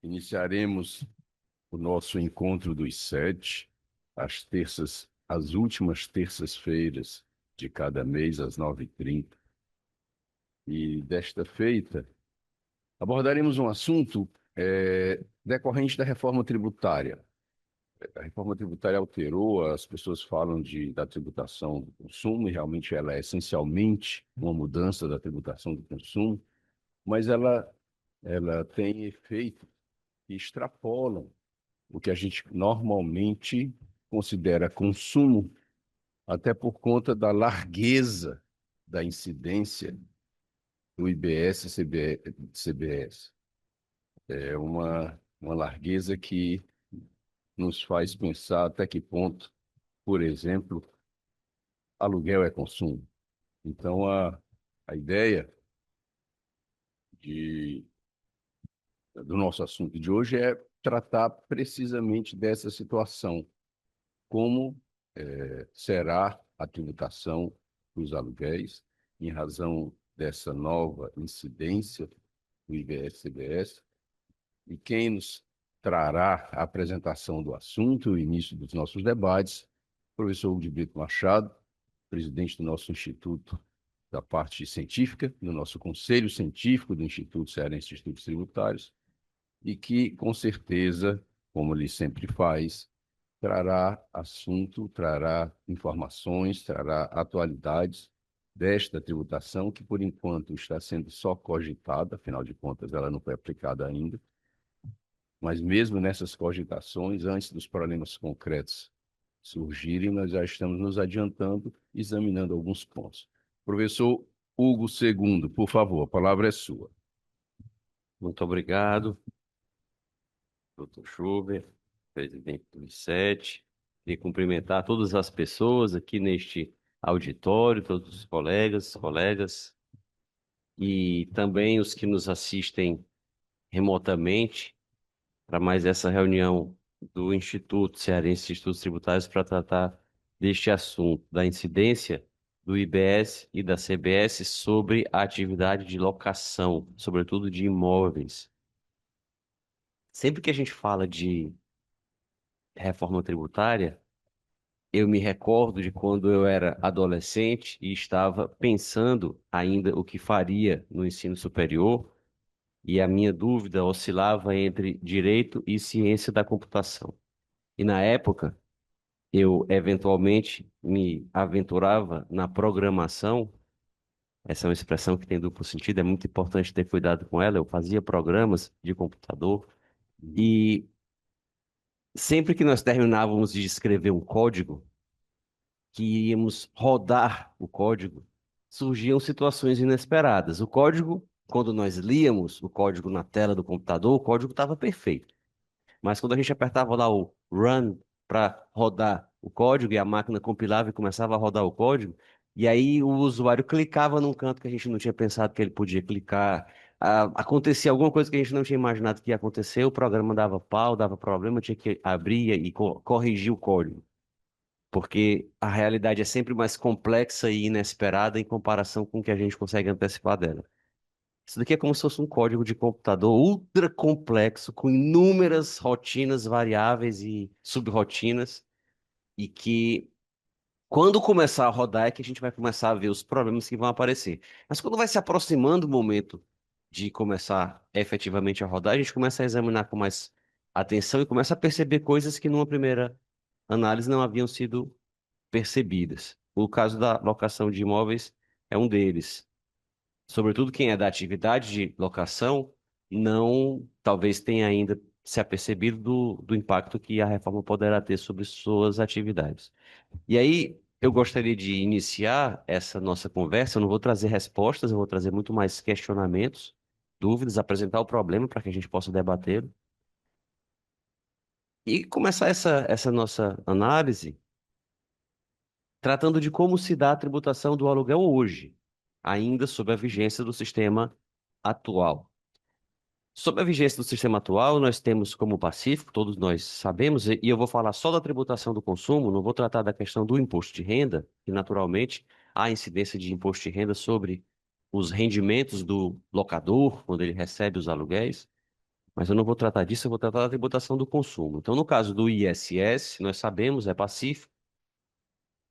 Iniciaremos o nosso encontro dos sete, as últimas terças-feiras de cada mês, às 9h30. E desta feita, abordaremos um assunto decorrente da reforma tributária. A reforma tributária alterou, as pessoas falam da tributação do consumo, e realmente ela é essencialmente uma mudança da tributação do consumo, mas ela tem efeitos que extrapolam o que a gente normalmente considera consumo, até por conta da largueza da incidência do IBS e CBS. É uma largueza que nos faz pensar até que ponto, por exemplo, aluguel é consumo. Então, a ideia de, do nosso assunto de hoje é tratar precisamente dessa situação. Como será a tributação dos aluguéis em razão dessa nova incidência do IBS-CBS, e quem nos trará a apresentação do assunto, o início dos nossos debates, o professor Hugo de Brito Machado, presidente do nosso Instituto da parte científica, do nosso Conselho Científico do Instituto Cearense de Estudos Tributários, e que, com certeza, como ele sempre faz, trará assunto, trará informações, trará atualidades desta tributação, que por enquanto está sendo só cogitada, afinal de contas ela não foi aplicada ainda, mas mesmo nessas cogitações, antes dos problemas concretos surgirem, nós já estamos nos adiantando, examinando alguns pontos. Professor Hugo II, por favor, a palavra é sua. Muito obrigado, doutor Schubert, presidente do I7. Queria cumprimentar todas as pessoas aqui neste auditório, todos os colegas, e também os que nos assistem remotamente para mais essa reunião do Instituto Cearense de Estudos Tributários para tratar deste assunto, da incidência do IBS e da CBS sobre a atividade de locação, sobretudo de imóveis. Sempre que a gente fala de reforma tributária, eu me recordo de quando eu era adolescente e estava pensando ainda o que faria no ensino superior, e a minha dúvida oscilava entre direito e ciência da computação. E na época, eu eventualmente me aventurava na programação. Essa é uma expressão que tem duplo sentido, é muito importante ter cuidado com ela. Eu fazia programas de computador e sempre que nós terminávamos de escrever um código, que iríamos rodar o código, surgiam situações inesperadas. O código, quando nós líamos o código na tela do computador, o código estava perfeito. Mas quando a gente apertava lá o run para rodar o código e a máquina compilava e começava a rodar o código, e aí o usuário clicava num canto que a gente não tinha pensado que ele podia clicar, acontecia alguma coisa que a gente não tinha imaginado que ia acontecer, o programa dava pau, dava problema, tinha que abrir e corrigir o código, porque a realidade é sempre mais complexa e inesperada em comparação com o que a gente consegue antecipar dela. Isso daqui é como se fosse um código de computador ultra complexo, com inúmeras rotinas variáveis e subrotinas, e que, quando começar a rodar, é que a gente vai começar a ver os problemas que vão aparecer. Mas quando vai se aproximando o momento de começar efetivamente a rodar, a gente começa a examinar com mais atenção e começa a perceber coisas que numa primeira análise não haviam sido percebidas. O caso da locação de imóveis é um deles. Sobretudo quem é da atividade de locação, não, talvez tenha ainda se apercebido do impacto que a reforma poderá ter sobre suas atividades. E aí, eu gostaria de iniciar essa nossa conversa. Eu não vou trazer respostas, eu vou trazer muito mais questionamentos, dúvidas, apresentar o problema para que a gente possa debater e começar essa nossa análise tratando de como se dá a tributação do aluguel hoje, ainda sob a vigência do sistema atual. Sob a vigência do sistema atual, nós temos como pacífico, todos nós sabemos, e eu vou falar só da tributação do consumo, não vou tratar da questão do imposto de renda, que naturalmente há incidência de imposto de renda sobre os rendimentos do locador, quando ele recebe os aluguéis, mas eu não vou tratar disso, eu vou tratar da tributação do consumo. Então, no caso do ISS, nós sabemos, é pacífico,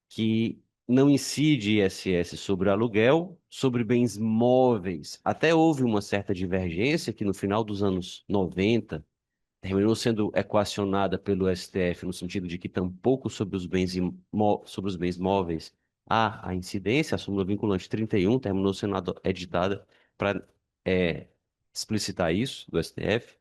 que não incide ISS sobre aluguel, sobre bens móveis. Até houve uma certa divergência que no final dos anos 90 terminou sendo equacionada pelo STF no sentido de que tampouco sobre os bens, sobre os bens móveis há a incidência, a súmula vinculante 31 terminou sendo editada para explicitar isso do STF.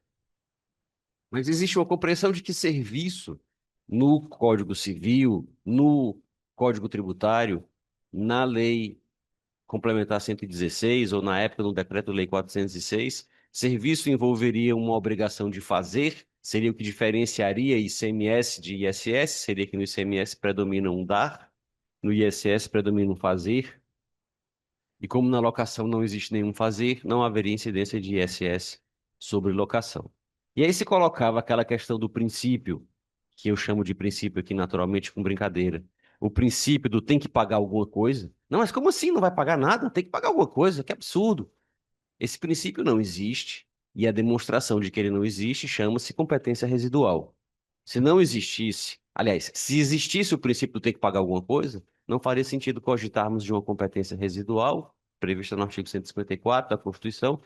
Mas existe uma compreensão de que serviço no Código Civil, no Código Tributário, na Lei Complementar 116, ou na época no Decreto-Lei 406, serviço envolveria uma obrigação de fazer, seria o que diferenciaria ICMS de ISS, seria que no ICMS predomina um dar, no ISS predomina um fazer, e como na locação não existe nenhum fazer, não haveria incidência de ISS sobre locação. E aí se colocava aquela questão do princípio, que eu chamo de princípio aqui naturalmente com brincadeira. O princípio do tem que pagar alguma coisa. Não, mas como assim? Não vai pagar nada? Tem que pagar alguma coisa? Que absurdo. Esse princípio não existe, e a demonstração de que ele não existe chama-se competência residual. Se não existisse, aliás, se existisse o princípio do ter que pagar alguma coisa, não faria sentido cogitarmos de uma competência residual, prevista no artigo 154 da Constituição,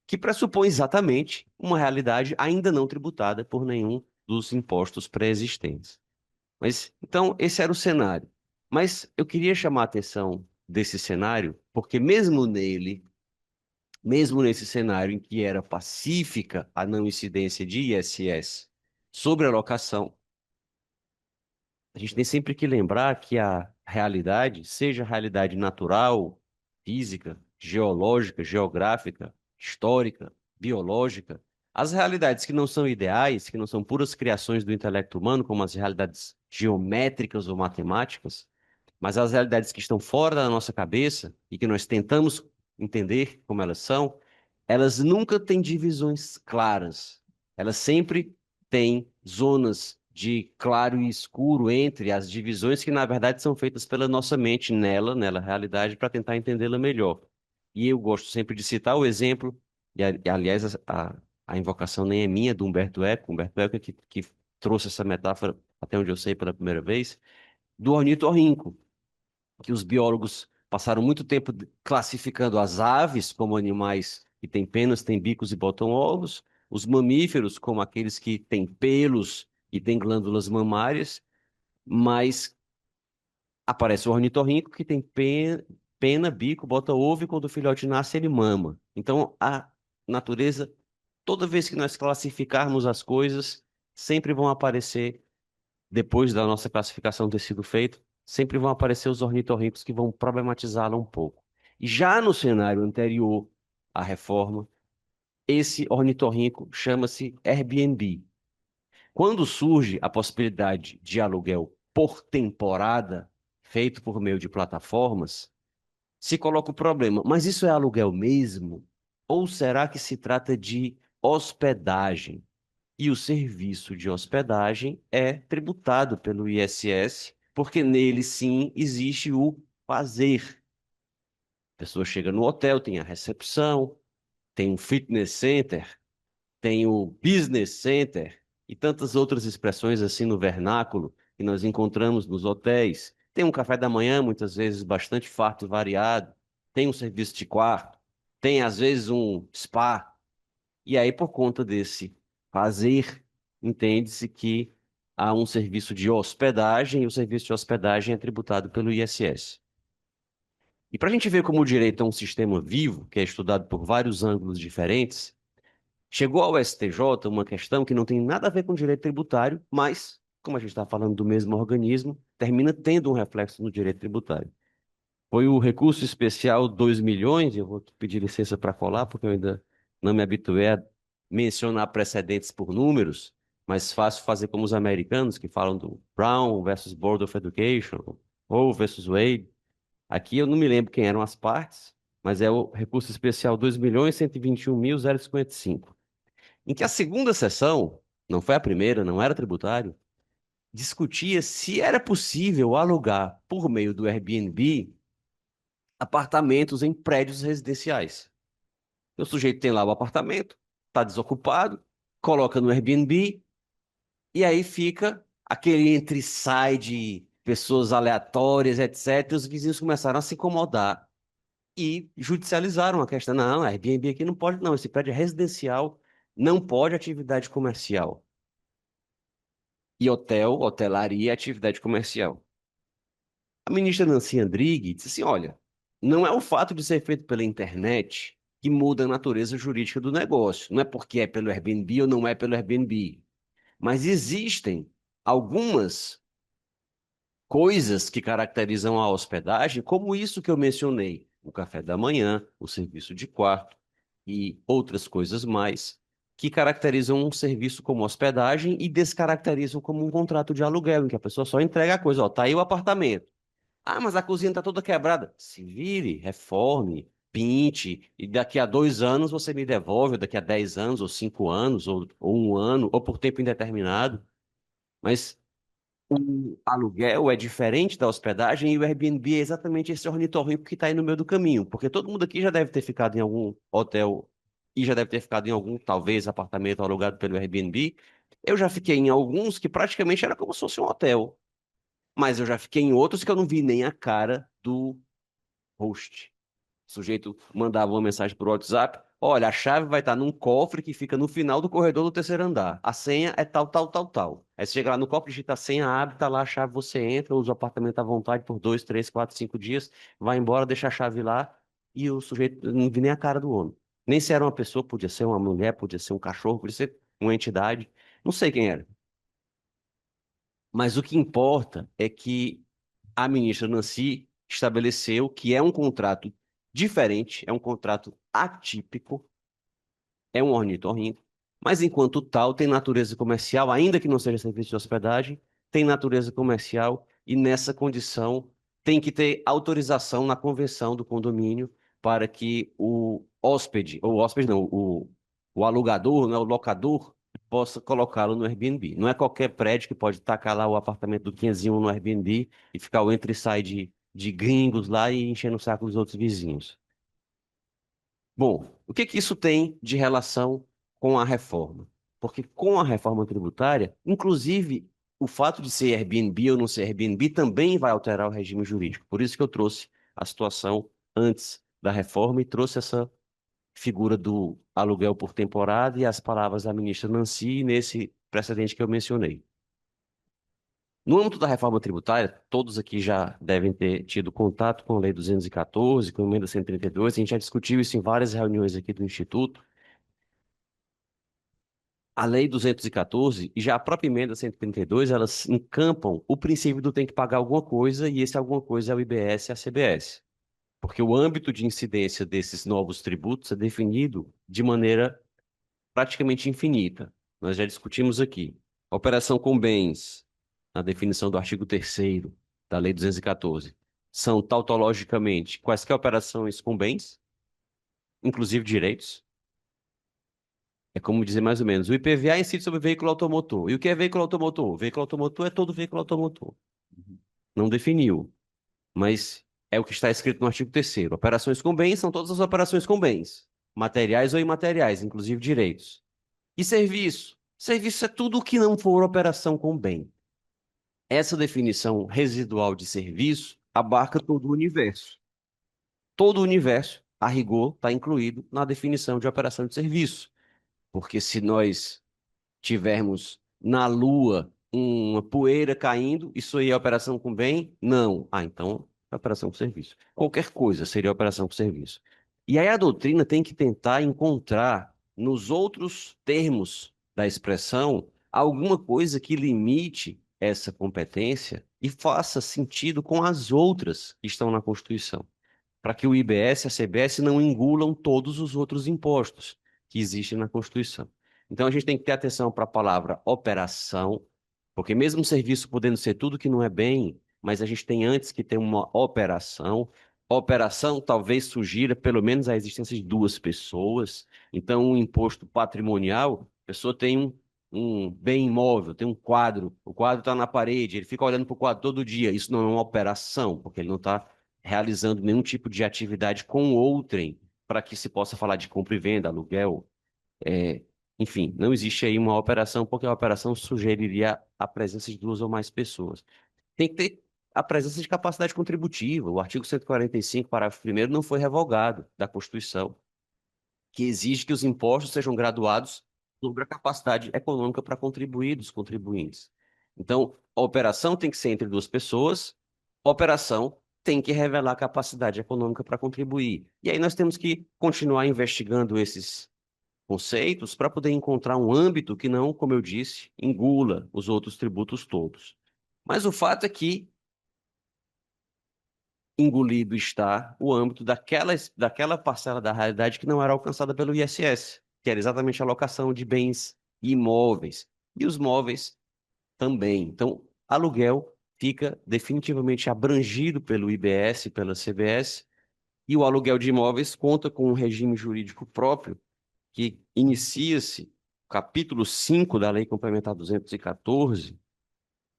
que pressupõe exatamente uma realidade ainda não tributada por nenhum dos impostos pré-existentes. Mas, então, esse era o cenário. Mas eu queria chamar a atenção desse cenário, porque mesmo nesse cenário em que era pacífica a não incidência de ISS sobre a locação, a gente tem sempre que lembrar que a realidade, seja a realidade natural, física, geológica, geográfica, histórica, biológica, as realidades que não são ideais, que não são puras criações do intelecto humano, como as realidades geométricas ou matemáticas, mas as realidades que estão fora da nossa cabeça e que nós tentamos entender como elas são, elas nunca têm divisões claras. Elas sempre têm zonas de claro e escuro entre as divisões que, na verdade, são feitas pela nossa mente nela, realidade, para tentar entendê-la melhor. E eu gosto sempre de citar o exemplo, aliás, a invocação nem é minha, do Humberto Eco. Humberto Eco é que trouxe essa metáfora, até onde eu sei, pela primeira vez, do ornitorrinco, que os biólogos passaram muito tempo classificando as aves como animais que têm penas, têm bicos e botam ovos, os mamíferos como aqueles que têm pelos e têm glândulas mamárias, mas aparece o ornitorrinco que tem pena, bico, bota ovo e quando o filhote nasce ele mama. Então a natureza, toda vez que nós classificarmos as coisas, sempre vão aparecer depois da nossa classificação ter sido feita, sempre vão aparecer os ornitorrincos que vão problematizá-la um pouco. E já no cenário anterior à reforma, esse ornitorrinco chama-se Airbnb. Quando surge a possibilidade de aluguel por temporada, feito por meio de plataformas, se coloca o problema, mas isso é aluguel mesmo? Ou será que se trata de hospedagem? E o serviço de hospedagem é tributado pelo ISS, porque nele sim existe o fazer. A pessoa chega no hotel, tem a recepção, tem um fitness center, tem o business center e tantas outras expressões assim no vernáculo que nós encontramos nos hotéis. Tem um café da manhã, muitas vezes bastante farto e variado, tem um serviço de quarto, tem às vezes um spa. E aí, por conta desse fazer, entende-se que há um serviço de hospedagem e o serviço de hospedagem é tributado pelo ISS. E para a gente ver como o direito é um sistema vivo, que é estudado por vários ângulos diferentes, chegou ao STJ uma questão que não tem nada a ver com direito tributário, mas, como a gente está falando do mesmo organismo, termina tendo um reflexo no direito tributário. Foi o recurso especial 2 milhões, eu vou pedir licença para colar, porque eu ainda não me habituei a mencionar precedentes por números, mas fácil fazer como os americanos, que falam do Brown versus Board of Education, ou versus Wade. Aqui eu não me lembro quem eram as partes, mas é o recurso especial 2.121.055, em que a segunda sessão, não foi a primeira, não era tributário, discutia se era possível alugar por meio do Airbnb apartamentos em prédios residenciais. O sujeito tem lá o apartamento, está desocupado, coloca no Airbnb, e aí fica aquele entre e sai de pessoas aleatórias, etc. E os vizinhos começaram a se incomodar e judicializaram a questão. Não, Airbnb aqui não pode, não. Esse prédio é residencial, não pode atividade comercial. E hotel, hotelaria é atividade comercial. A ministra Nancy Andrighi disse assim: olha, não é o fato de ser feito pela internet que muda a natureza jurídica do negócio. Não é porque é pelo Airbnb ou não é pelo Airbnb. Mas existem algumas coisas que caracterizam a hospedagem, como isso que eu mencionei, o café da manhã, o serviço de quarto e outras coisas mais, que caracterizam um serviço como hospedagem e descaracterizam como um contrato de aluguel, em que a pessoa só entrega a coisa, ó, tá aí o apartamento. Ah, mas a cozinha tá toda quebrada. Se vire, reforme, pinte, e daqui a 2 anos você me devolve, ou daqui a 10 anos, ou 5 anos, ou um ano, ou por tempo indeterminado. Mas o aluguel é diferente da hospedagem e o Airbnb é exatamente esse ornitorrinco que está aí no meio do caminho, porque todo mundo aqui já deve ter ficado em algum hotel e já deve ter ficado em algum, talvez, apartamento alugado pelo Airbnb. Eu já fiquei em alguns que praticamente era como se fosse um hotel, mas eu já fiquei em outros que eu não vi nem a cara do host. O sujeito mandava uma mensagem por WhatsApp: olha, a chave vai estar num cofre que fica no final do corredor do terceiro andar. A senha é tal, tal, tal, tal. Aí você chega lá no cofre, digita a senha, abre, tá lá a chave, você entra, usa o apartamento à vontade por 2, 3, 4, 5 dias, vai embora, deixa a chave lá e o sujeito não vi nem a cara do homem. Nem se era uma pessoa, podia ser uma mulher, podia ser um cachorro, podia ser uma entidade, não sei quem era. Mas o que importa é que a ministra Nancy estabeleceu que é um contrato diferente, é um contrato atípico, é um ornitorrinco, mas enquanto tal tem natureza comercial, ainda que não seja serviço de hospedagem, tem natureza comercial e nessa condição tem que ter autorização na convenção do condomínio para que o hóspede não, o alugador, né, o locador, possa colocá-lo no Airbnb. Não é qualquer prédio que pode tacar lá o apartamento do 501 no Airbnb e ficar o entra e sai de gringos lá e enchendo o saco dos outros vizinhos. Bom, o que que isso tem de relação com a reforma? Porque com a reforma tributária, inclusive, o fato de ser Airbnb ou não ser Airbnb também vai alterar o regime jurídico. Por isso que eu trouxe a situação antes da reforma e trouxe essa figura do aluguel por temporada e as palavras da ministra Nancy nesse precedente que eu mencionei. No âmbito da reforma tributária, todos aqui já devem ter tido contato com a Lei 214, com a Emenda 132. A gente já discutiu isso em várias reuniões aqui do Instituto. A Lei 214 e já a própria Emenda 132, elas encampam o princípio do tem que pagar alguma coisa, e esse alguma coisa é o IBS e a CBS. Porque o âmbito de incidência desses novos tributos é definido de maneira praticamente infinita. Nós já discutimos aqui. Operação com bens, na definição do artigo 3º da Lei 214, são tautologicamente quaisquer operações com bens, inclusive direitos. É como dizer mais ou menos, o IPVA incide sobre veículo automotor. E o que é veículo automotor? Veículo automotor é todo veículo automotor. Não definiu, mas é o que está escrito no artigo 3º. Operações com bens são todas as operações com bens, materiais ou imateriais, inclusive direitos. E serviço? Serviço é tudo o que não for operação com bem. Essa definição residual de serviço abarca todo o universo. Todo o universo, a rigor, está incluído na definição de operação de serviço. Porque se nós tivermos na Lua uma poeira caindo, isso aí é operação com bem? Não. Ah, então é operação com serviço. Qualquer coisa seria operação com serviço. E aí a doutrina tem que tentar encontrar nos outros termos da expressão alguma coisa que limite essa competência e faça sentido com as outras que estão na Constituição, para que o IBS e a CBS não engulam todos os outros impostos que existem na Constituição. Então a gente tem que ter atenção para a palavra operação, porque mesmo o serviço podendo ser tudo que não é bem, mas a gente tem antes que ter uma operação. Operação talvez sugira pelo menos a existência de duas pessoas. Então, um imposto patrimonial, a pessoa tem um bem imóvel, tem um quadro, o quadro está na parede, ele fica olhando para o quadro todo dia. Isso não é uma operação, porque ele não está realizando nenhum tipo de atividade com outrem para que se possa falar de compra e venda, aluguel. É, Enfim, não existe aí uma operação, porque a operação sugeriria a presença de duas ou mais pessoas. Tem que ter a presença de capacidade contributiva. O artigo 145, parágrafo 1º, não foi revogado da Constituição, que exige que os impostos sejam graduados sobre a capacidade econômica para contribuir dos contribuintes. Então, a operação tem que ser entre duas pessoas, a operação tem que revelar capacidade econômica para contribuir. E aí nós temos que continuar investigando esses conceitos para poder encontrar um âmbito que não, como eu disse, engula os outros tributos todos. Mas o fato é que engolido está o âmbito daquela parcela da realidade que não era alcançada pelo ISS, que era exatamente a alocação de bens imóveis. E os móveis também. Então, aluguel fica definitivamente abrangido pelo IBS, pela CBS, e o aluguel de imóveis conta com um regime jurídico próprio que inicia-se, capítulo 5 da Lei Complementar 214,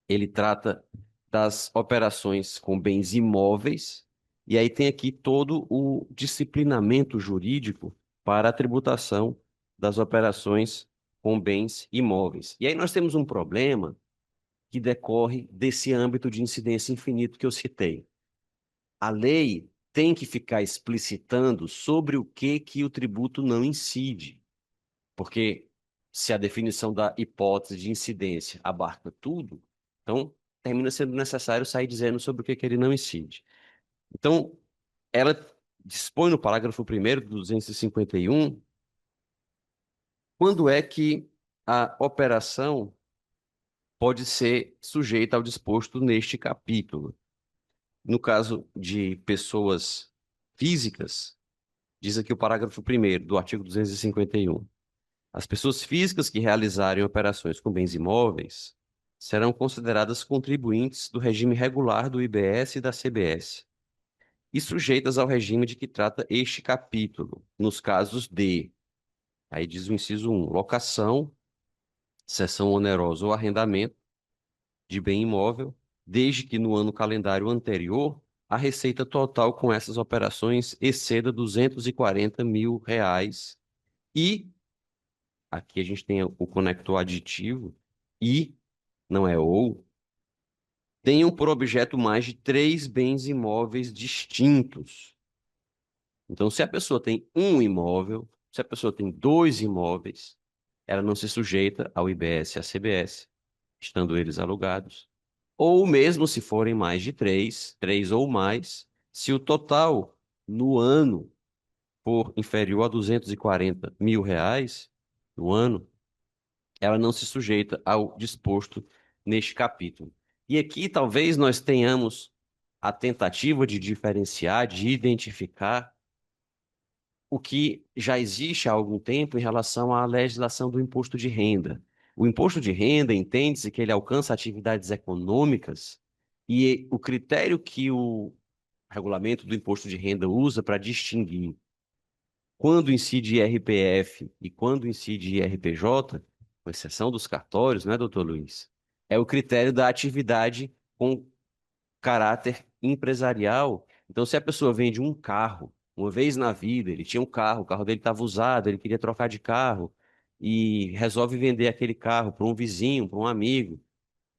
ele trata das operações com bens imóveis, e aí tem aqui todo o disciplinamento jurídico para a tributação das operações com bens imóveis. E aí nós temos um problema que decorre desse âmbito de incidência infinito que eu citei. A lei tem que ficar explicitando sobre o que o tributo não incide. Porque se a definição da hipótese de incidência abarca tudo, então termina sendo necessário sair dizendo sobre o que ele não incide. Então, ela dispõe no parágrafo 1º do 251 quando é que a operação pode ser sujeita ao disposto neste capítulo. No caso de pessoas físicas, diz aqui o parágrafo 1º do artigo 251. As pessoas físicas que realizarem operações com bens imóveis serão consideradas contribuintes do regime regular do IBS e da CBS e sujeitas ao regime de que trata este capítulo, nos casos de, aí diz o inciso 1, locação, cessão onerosa ou arrendamento de bem imóvel, desde que no ano calendário anterior a receita total com essas operações exceda R$ 240 mil e aqui a gente tem o conector aditivo e, não é ou, tenham por objeto mais de 3 bens imóveis distintos. Então, se a pessoa tem um imóvel, se a pessoa tem 2 imóveis, ela não se sujeita ao IBS e à CBS, estando eles alugados. Ou mesmo se forem mais de 3 ou mais, se o total no ano for inferior a R$ 240 mil no ano, ela não se sujeita ao disposto neste capítulo. E aqui talvez nós tenhamos a tentativa de diferenciar, de identificar o que já existe há algum tempo em relação à legislação do imposto de renda. O imposto de renda entende-se que ele alcança atividades econômicas e o critério que o regulamento do imposto de renda usa para distinguir quando incide IRPF e quando incide IRPJ, com exceção dos cartórios, né, doutor Luiz? É o critério da atividade com caráter empresarial. Então, se a pessoa vende um carro, uma vez na vida, ele tinha um carro, o carro dele estava usado, ele queria trocar de carro e resolve vender aquele carro para um vizinho, para um amigo,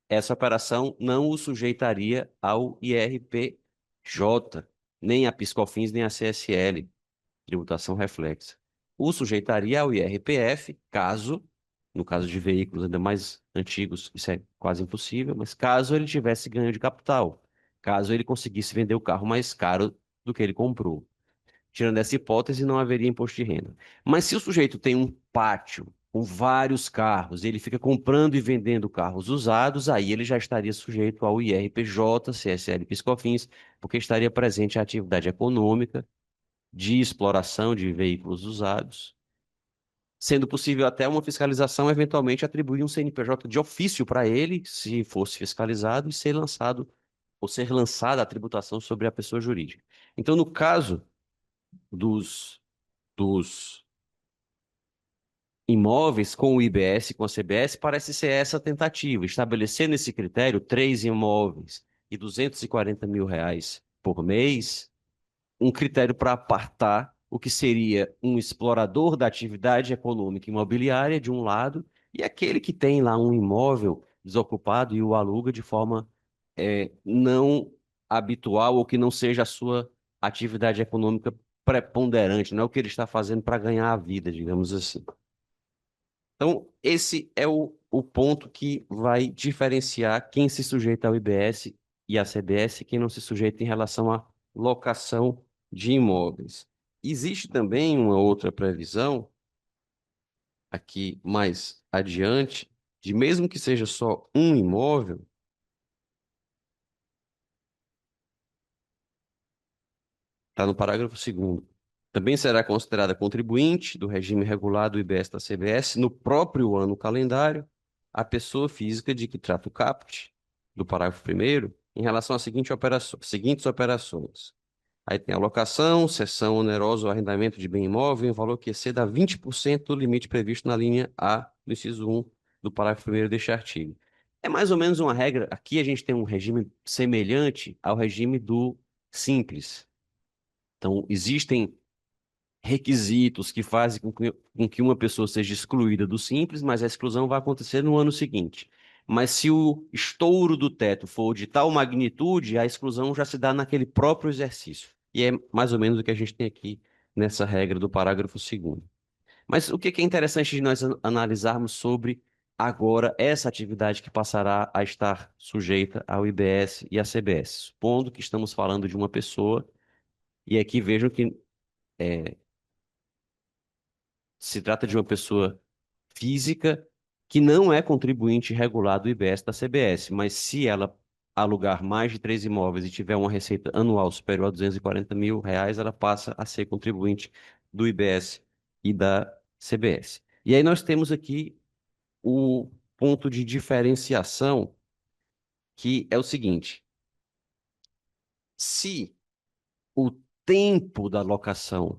essa operação não o sujeitaria ao IRPJ, nem a PiscoFins, nem a CSL, tributação reflexa. O sujeitaria ao IRPF, caso, no caso de veículos ainda mais antigos, isso é quase impossível, mas caso ele tivesse ganho de capital, caso ele conseguisse vender o carro mais caro do que ele comprou. Tirando essa hipótese, não haveria imposto de renda. Mas se o sujeito tem um pátio com vários carros, ele fica comprando e vendendo carros usados, aí ele já estaria sujeito ao IRPJ, CSL e PiscoFins, porque estaria presente a atividade econômica de exploração de veículos usados, sendo possível até uma fiscalização, eventualmente atribuir um CNPJ de ofício para ele, se fosse fiscalizado, e ser lançado ou ser lançada a tributação sobre a pessoa jurídica. Então, no caso dos imóveis com o IBS e com a CBS, parece ser essa tentativa, estabelecer nesse critério 3 imóveis e R$ 240 mil por mês, um critério para apartar o que seria um explorador da atividade econômica imobiliária, de um lado, e aquele que tem lá um imóvel desocupado e o aluga de forma não habitual ou que não seja a sua atividade econômica preponderante, não é o que ele está fazendo para ganhar a vida, digamos assim. Então, esse é o ponto que vai diferenciar quem se sujeita ao IBS e à CBS e quem não se sujeita em relação à locação de imóveis. Existe também uma outra previsão, aqui mais adiante, de mesmo que seja só um imóvel, está no parágrafo 2º. Também será considerada contribuinte do regime regular do IBS da CBS no próprio ano calendário a pessoa física de que trata o caput, do parágrafo 1º, em relação às seguintes operações. Aí tem alocação, cessão onerosa ou arrendamento de bem imóvel em valor que exceda 20% do limite previsto na linha A do inciso 1 do parágrafo 1º deste artigo. É mais ou menos uma regra. Aqui a gente tem um regime semelhante ao regime do Simples. Então, existem requisitos que fazem com que uma pessoa seja excluída do Simples, mas a exclusão vai acontecer no ano seguinte. Mas se o estouro do teto for de tal magnitude, a exclusão já se dá naquele próprio exercício. E é mais ou menos o que a gente tem aqui nessa regra do parágrafo 2º. Mas o que é interessante de nós analisarmos sobre agora essa atividade que passará a estar sujeita ao IBS e à CBS, supondo que estamos falando de uma pessoa, e aqui vejam que se trata de uma pessoa física que não é contribuinte regular do IBS da CBS, mas se ela alugar mais de 3 imóveis e tiver uma receita anual superior a R$ 240 mil, ela passa a ser contribuinte do IBS e da CBS. E aí nós temos aqui o ponto de diferenciação, que é o seguinte: se o tempo da locação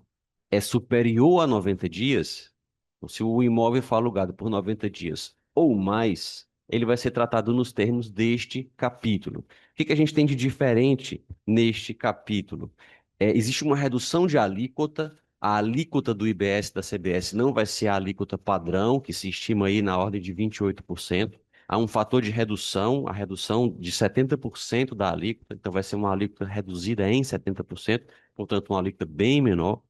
é superior a 90 dias, ou se o imóvel for alugado por 90 dias ou mais, ele vai ser tratado nos termos deste capítulo. O que que a gente tem de diferente neste capítulo? Existe uma redução de alíquota. A alíquota do IBS da CBS não vai ser a alíquota padrão, que se estima aí na ordem de 28%. Há um fator de redução, a redução de 70% da alíquota, então vai ser uma alíquota reduzida em 70%, portanto, uma alíquota bem menor.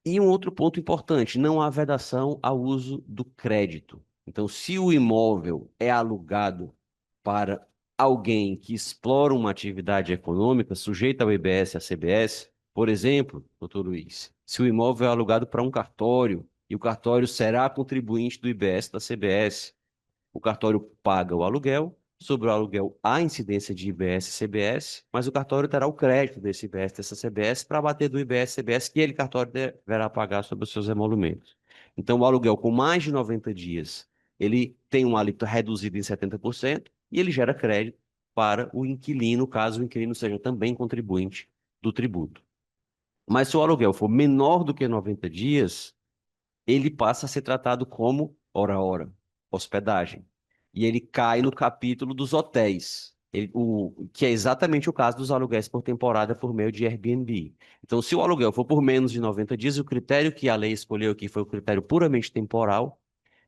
E um outro ponto importante, não há vedação ao uso do crédito. Então, se o imóvel é alugado para alguém que explora uma atividade econômica sujeita ao IBS e à CBS, por exemplo, doutor Luiz, se o imóvel é alugado para um cartório e o cartório será contribuinte do IBS e da CBS, o cartório paga o aluguel, sobre o aluguel há incidência de IBS e CBS, mas o cartório terá o crédito desse IBS e dessa CBS para abater do IBS e CBS que ele, cartório, deverá pagar sobre os seus emolumentos. Então, o aluguel com mais de 90 dias, ele tem uma alíquota reduzida em 70% e ele gera crédito para o inquilino, caso o inquilino seja também contribuinte do tributo. Mas se o aluguel for menor do que 90 dias, ele passa a ser tratado como, ora, hospedagem. E ele cai no capítulo dos hotéis, que é exatamente o caso dos aluguéis por temporada por meio de Airbnb. Então, se o aluguel for por menos de 90 dias, o critério que a lei escolheu aqui foi o critério puramente temporal.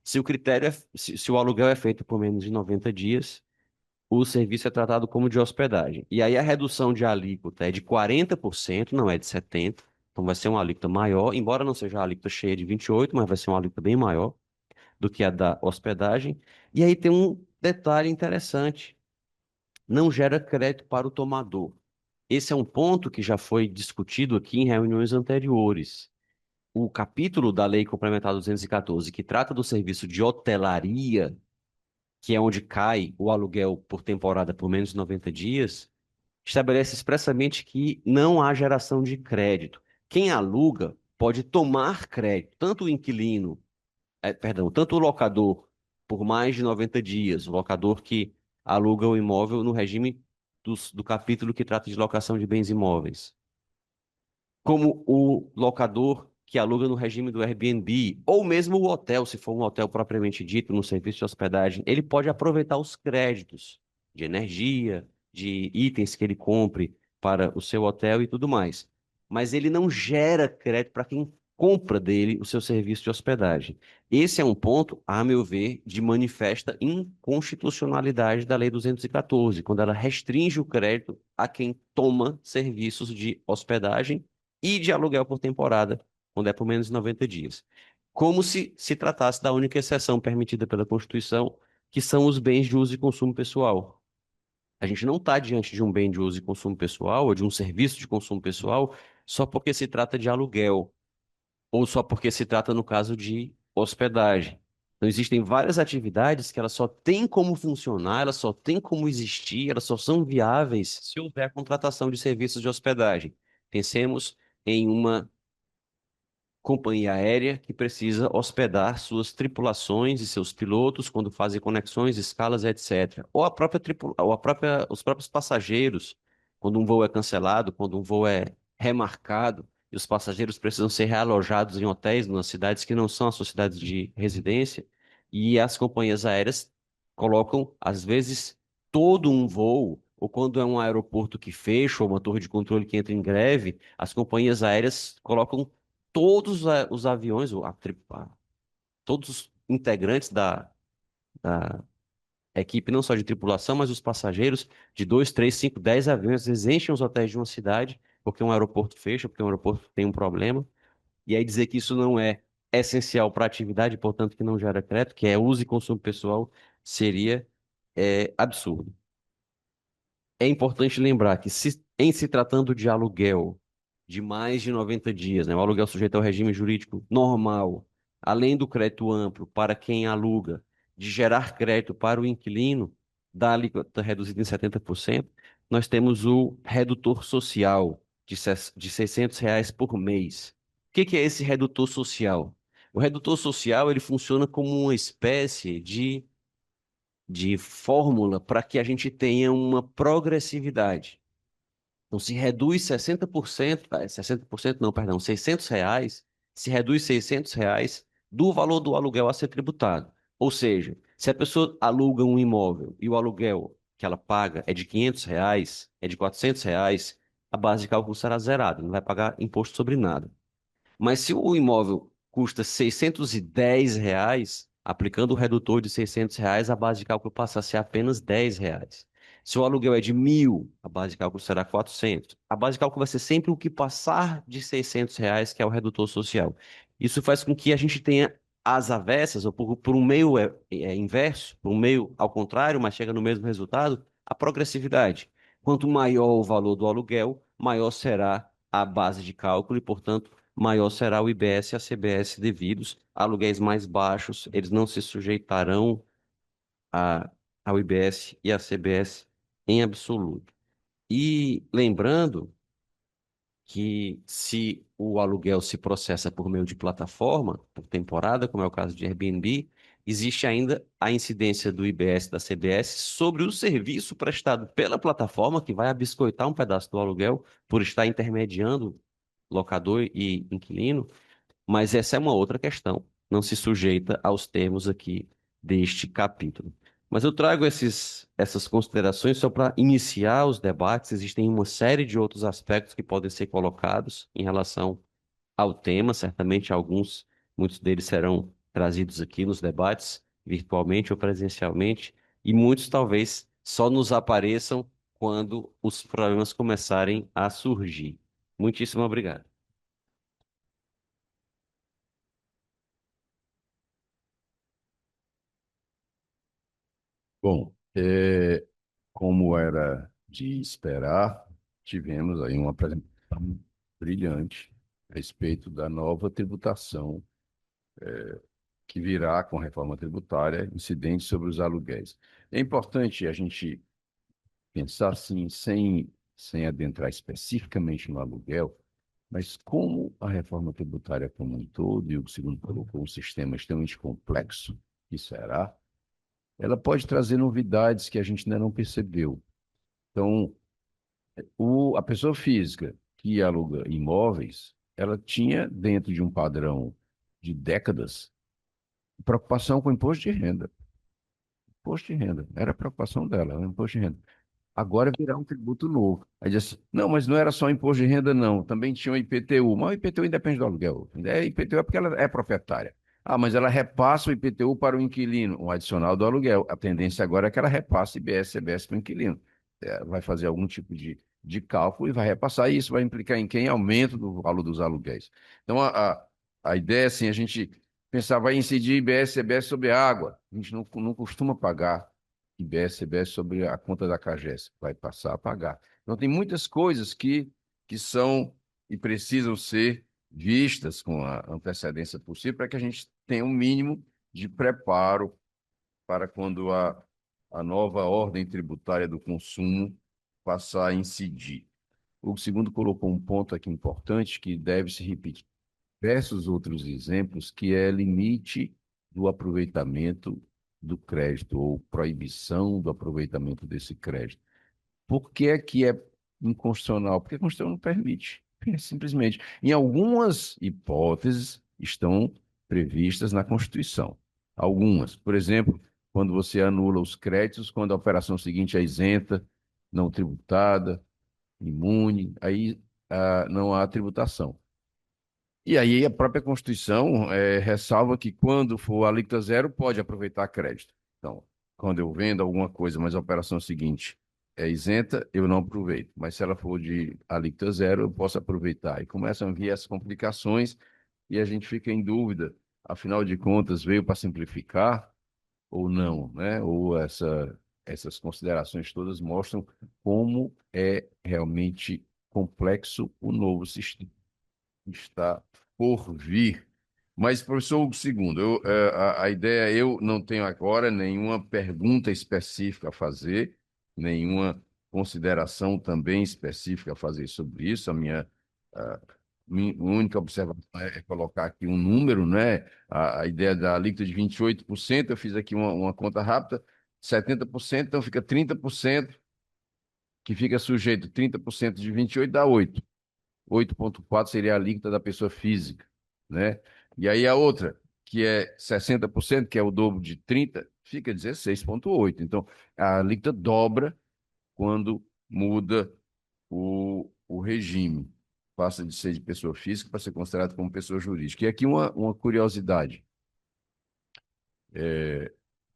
Se o aluguel é feito por menos de 90 dias, o serviço é tratado como de hospedagem. E aí a redução de alíquota é de 40%, não é de 70%. Então vai ser uma alíquota maior, embora não seja a alíquota cheia de 28%, mas vai ser uma alíquota bem maior do que a da hospedagem. E aí tem um detalhe interessante: não gera crédito para o tomador. Esse é um ponto que já foi discutido aqui em reuniões anteriores. O capítulo da Lei Complementar 214, que trata do serviço de hotelaria, que é onde cai o aluguel por temporada por menos de 90 dias, estabelece expressamente que não há geração de crédito. Quem aluga pode tomar crédito, tanto o inquilino, tanto o locador por mais de 90 dias, o locador que aluga o imóvel no regime do capítulo que trata de locação de bens imóveis, como o locador que aluga no regime do Airbnb, ou mesmo o hotel, se for um hotel propriamente dito, no serviço de hospedagem, ele pode aproveitar os créditos de energia, de itens que ele compre para o seu hotel e tudo mais. mas ele não gera crédito para quem compra dele o seu serviço de hospedagem. Esse é um ponto, a meu ver, de manifesta inconstitucionalidade da Lei 214, quando ela restringe o crédito a quem toma serviços de hospedagem e de aluguel por temporada, quando é por menos de 90 dias. Como se tratasse da única exceção permitida pela Constituição, que são os bens de uso e consumo pessoal. A gente não está diante de um bem de uso e consumo pessoal ou de um serviço de consumo pessoal só porque se trata de aluguel ou só porque se trata, no caso, de hospedagem. Então, existem várias atividades que elas só têm como funcionar, elas só têm como existir, elas só são viáveis se houver contratação de serviços de hospedagem. Pensemos em uma companhia aérea que precisa hospedar suas tripulações e seus pilotos quando fazem conexões, escalas, etc. Ou os próprios passageiros, quando um voo é cancelado, quando um voo é remarcado, e os passageiros precisam ser realojados em hotéis nas cidades que não são as suas cidades de residência, e as companhias aéreas colocam, às vezes, todo um voo, ou quando é um aeroporto que fecha, ou uma torre de controle que entra em greve, as companhias aéreas colocam todos os aviões, todos os integrantes da equipe, não só de tripulação, mas os passageiros, de 2, 3, 5, 10 aviões, eles enchem os hotéis de uma cidade, porque um aeroporto fecha, porque um aeroporto tem um problema, e aí dizer que isso não é essencial para a atividade, portanto que não gera crédito, que é uso e consumo pessoal, seria absurdo. É importante lembrar que, em se tratando de aluguel de mais de 90 dias, né, o aluguel sujeito ao regime jurídico normal, além do crédito amplo para quem aluga, de gerar crédito para o inquilino, da alíquota reduzida em 70%, nós temos o redutor social de R$ 600 por mês. O que que é esse redutor social? O redutor social ele funciona como uma espécie de fórmula para que a gente tenha uma progressividade. Então, se reduz 60%, 60% não, perdão, R$ 600, se reduz R$ 600 do valor do aluguel a ser tributado. Ou seja, se a pessoa aluga um imóvel e o aluguel que ela paga é de R$ 500, é de R$ 400, a base de cálculo será zerada, não vai pagar imposto sobre nada. Mas se o imóvel custa R$ 610, aplicando o redutor de R$ 600, a base de cálculo passa a ser apenas R$ 10. Se o aluguel é de 1.000, a base de cálculo será 400. A base de cálculo vai ser sempre o que passar de R$ 600, que é o redutor social. Isso faz com que a gente tenha as avessas, ou por um meio inverso, por um meio ao contrário, mas chega no mesmo resultado, a progressividade. Quanto maior o valor do aluguel, maior será a base de cálculo e, portanto, maior será o IBS e a CBS devidos. Aluguéis mais baixos, eles não se sujeitarão a, ao IBS e à CBS em absoluto. E lembrando que se o aluguel se processa por meio de plataforma, por temporada, como é o caso de Airbnb, existe ainda a incidência do IBS e da CBS sobre o serviço prestado pela plataforma, que vai abiscoitar um pedaço do aluguel por estar intermediando locador e inquilino, mas essa é uma outra questão, não se sujeita aos termos aqui deste capítulo. Mas eu trago essas considerações só para iniciar os debates. Existem uma série de outros aspectos que podem ser colocados em relação ao tema, certamente muitos deles serão trazidos aqui nos debates, virtualmente ou presencialmente, e muitos talvez só nos apareçam quando os problemas começarem a surgir. Muitíssimo obrigado. Bom, como era de esperar, tivemos aí uma apresentação brilhante a respeito da nova tributação que virá com a reforma tributária, incidente sobre os aluguéis. É importante a gente pensar assim, sem adentrar especificamente no aluguel, mas como a reforma tributária como um todo, e o segundo colocou, um sistema extremamente complexo, que será, ela pode trazer novidades que a gente ainda não percebeu. Então, a pessoa física que aluga imóveis, ela tinha, dentro de um padrão de décadas, preocupação com imposto de renda. Imposto de renda. Era a preocupação dela, o imposto de renda. agora virá um tributo novo. Aí diz assim, não, mas não era só imposto de renda, não, também tinha o IPTU, mas o IPTU independe do aluguel. IPTU é porque ela é proprietária. Ah, mas ela repassa o IPTU para o inquilino, um adicional do aluguel. A tendência agora é que ela repasse IBS, CBS para o inquilino. Vai fazer algum tipo de cálculo e vai repassar, e isso vai implicar em quem? Aumento do valor dos aluguéis. Então, a ideia é assim, a gente pensar, vai incidir IBS, CBS sobre a água. A gente não costuma pagar IBS, CBS sobre a conta da CAGES, vai passar a pagar. Então, tem muitas coisas que são e precisam ser vistas com a antecedência possível para que a gente tenha um mínimo de preparo para quando a nova ordem tributária do consumo passar a incidir. O segundo colocou um ponto aqui importante que deve se repetir diversos outros exemplos, que é limite do aproveitamento do crédito ou proibição do aproveitamento desse crédito. Por que é que é inconstitucional? Porque a Constituição não permite, simplesmente. Em algumas hipóteses estão previstas na Constituição. Algumas, por exemplo, quando você anula os créditos, quando a operação seguinte é isenta, não tributada, imune, aí não há tributação. E aí a própria Constituição ressalva que quando for alíquota zero, pode aproveitar crédito. Então, quando eu vendo alguma coisa, mas a operação seguinte é isenta, eu não aproveito. Mas se ela for de alíquota zero, eu posso aproveitar. E começam a vir essas complicações e a gente fica em dúvida. Afinal de contas, veio para simplificar ou não, né? Ou essas considerações todas mostram como é realmente complexo o novo sistema está por vir. Mas, professor Hugo II, a ideia, eu não tenho agora nenhuma pergunta específica a fazer, nenhuma consideração também específica a fazer sobre isso. A minha única observação é colocar aqui um número, né? A ideia da alíquota de 28%, eu fiz aqui uma conta rápida, 70%, então fica 30%, que fica sujeito, 30% de 28 dá 8. 8,4 seria a alíquota da pessoa física, né? E aí a outra, que é 60%, que é o dobro de 30, fica 16,8. Então, a alíquota dobra quando muda o regime. Passa de ser de pessoa física para ser considerado como pessoa jurídica. E aqui uma curiosidade.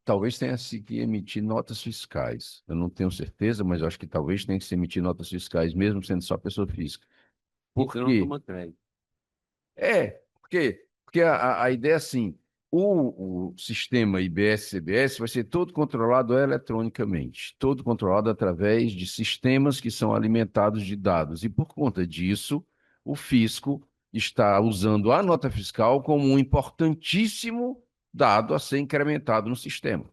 Talvez tenha se que emitir notas fiscais. Eu não tenho certeza, mas eu acho que talvez tenha que se emitir notas fiscais, mesmo sendo só pessoa física. Por Então não quê? toma crédito. Porque a ideia é assim, o sistema IBS-CBS vai ser todo controlado eletronicamente, todo controlado através de sistemas que são alimentados de dados. E por conta disso, o fisco está usando a nota fiscal como um importantíssimo dado a ser incrementado no sistema.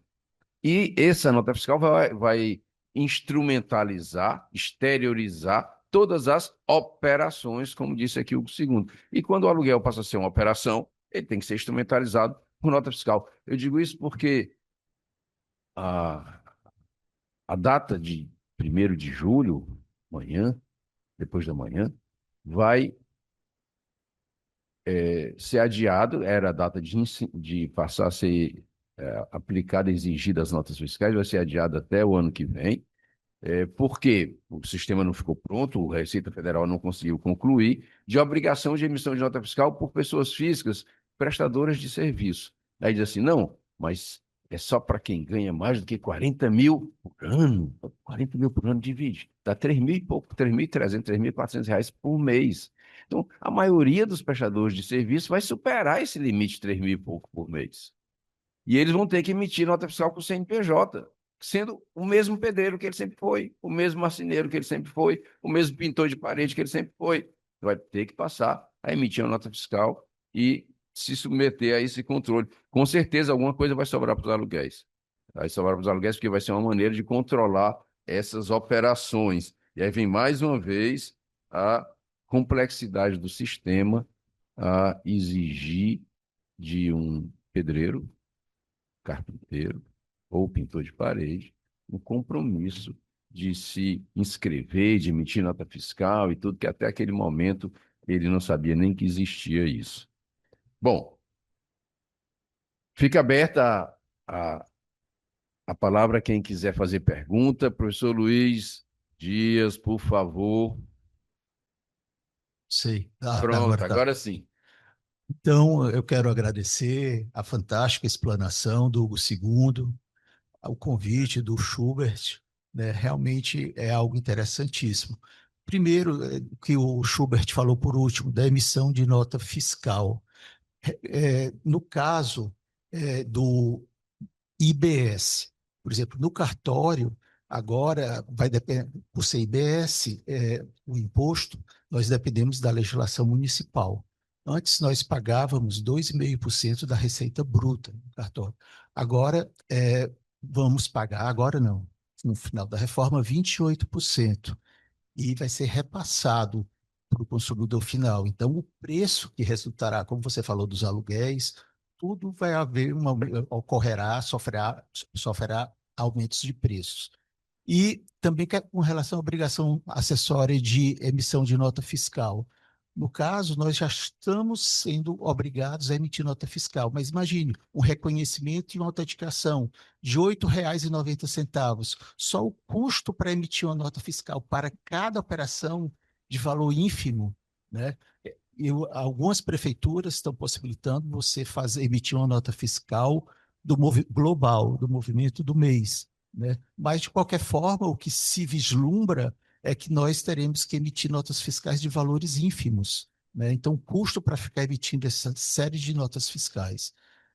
E essa nota fiscal vai instrumentalizar, exteriorizar todas as operações, como disse aqui o segundo. E quando o aluguel passa a ser uma operação, ele tem que ser instrumentalizado por nota fiscal. Eu digo isso porque a, a data de 1º de julho, amanhã, depois da manhã, vai ser adiado, era a data de passar a ser aplicada, exigida as notas fiscais, vai ser adiada até o ano que vem. Porque o sistema não ficou pronto, a Receita Federal não conseguiu concluir, de obrigação de emissão de nota fiscal por pessoas físicas prestadoras de serviço. Aí diz assim, não, mas é só para quem ganha mais do que 40 mil por ano. 40 mil por ano divide. Dá 3 mil e pouco, 3.300, 3.400 reais por mês. Então, a maioria dos prestadores de serviço vai superar esse limite de 3 mil e pouco por mês. E eles vão ter que emitir nota fiscal com o CNPJ, sendo o mesmo pedreiro que ele sempre foi, o mesmo marceneiro que ele sempre foi, o mesmo pintor de parede que ele sempre foi. Vai ter que passar a emitir uma nota fiscal e se submeter a esse controle. Com certeza, alguma coisa vai sobrar para os aluguéis. Vai sobrar para os aluguéis porque vai ser uma maneira de controlar essas operações. E aí vem mais uma vez a complexidade do sistema a exigir de um pedreiro, carpinteiro ou pintor de parede, um compromisso de se inscrever, de emitir nota fiscal e tudo, que até aquele momento ele não sabia nem que existia isso. Bom, fica aberta a A palavra quem quiser fazer pergunta, professor Luiz Dias, por favor. Sei. Pronto, Agora tá. agora sim. Então, eu quero agradecer a fantástica explanação do Hugo II, o convite do Schubert, né? Realmente é algo interessantíssimo. Primeiro, o que o Schubert falou por último, da emissão de nota fiscal. No caso do IBS. Por exemplo, no cartório, agora vai depender, por ser IBS, o imposto, nós dependemos da legislação municipal. Antes nós pagávamos 2,5% da receita bruta no cartório. Agora vamos pagar, agora não, no final da reforma, 28% e vai ser repassado para o consumidor final. Então, o preço que resultará, como você falou, dos aluguéis, tudo vai haver ocorrerá, sofrerá aumentos de preços. E também com relação à obrigação acessória de emissão de nota fiscal. No caso, nós já estamos sendo obrigados a emitir nota fiscal, mas imagine um reconhecimento e uma autenticação de R$ 8,90. Só o custo para emitir uma nota fiscal para cada operação de valor ínfimo, né? Algumas prefeituras estão possibilitando você emitir uma nota fiscal global, do movimento do mês, né? Mas, de qualquer forma, o que se vislumbra é que nós teremos que emitir notas fiscais de valores ínfimos, né? Então, o custo para ficar emitindo essa série de notas fiscais,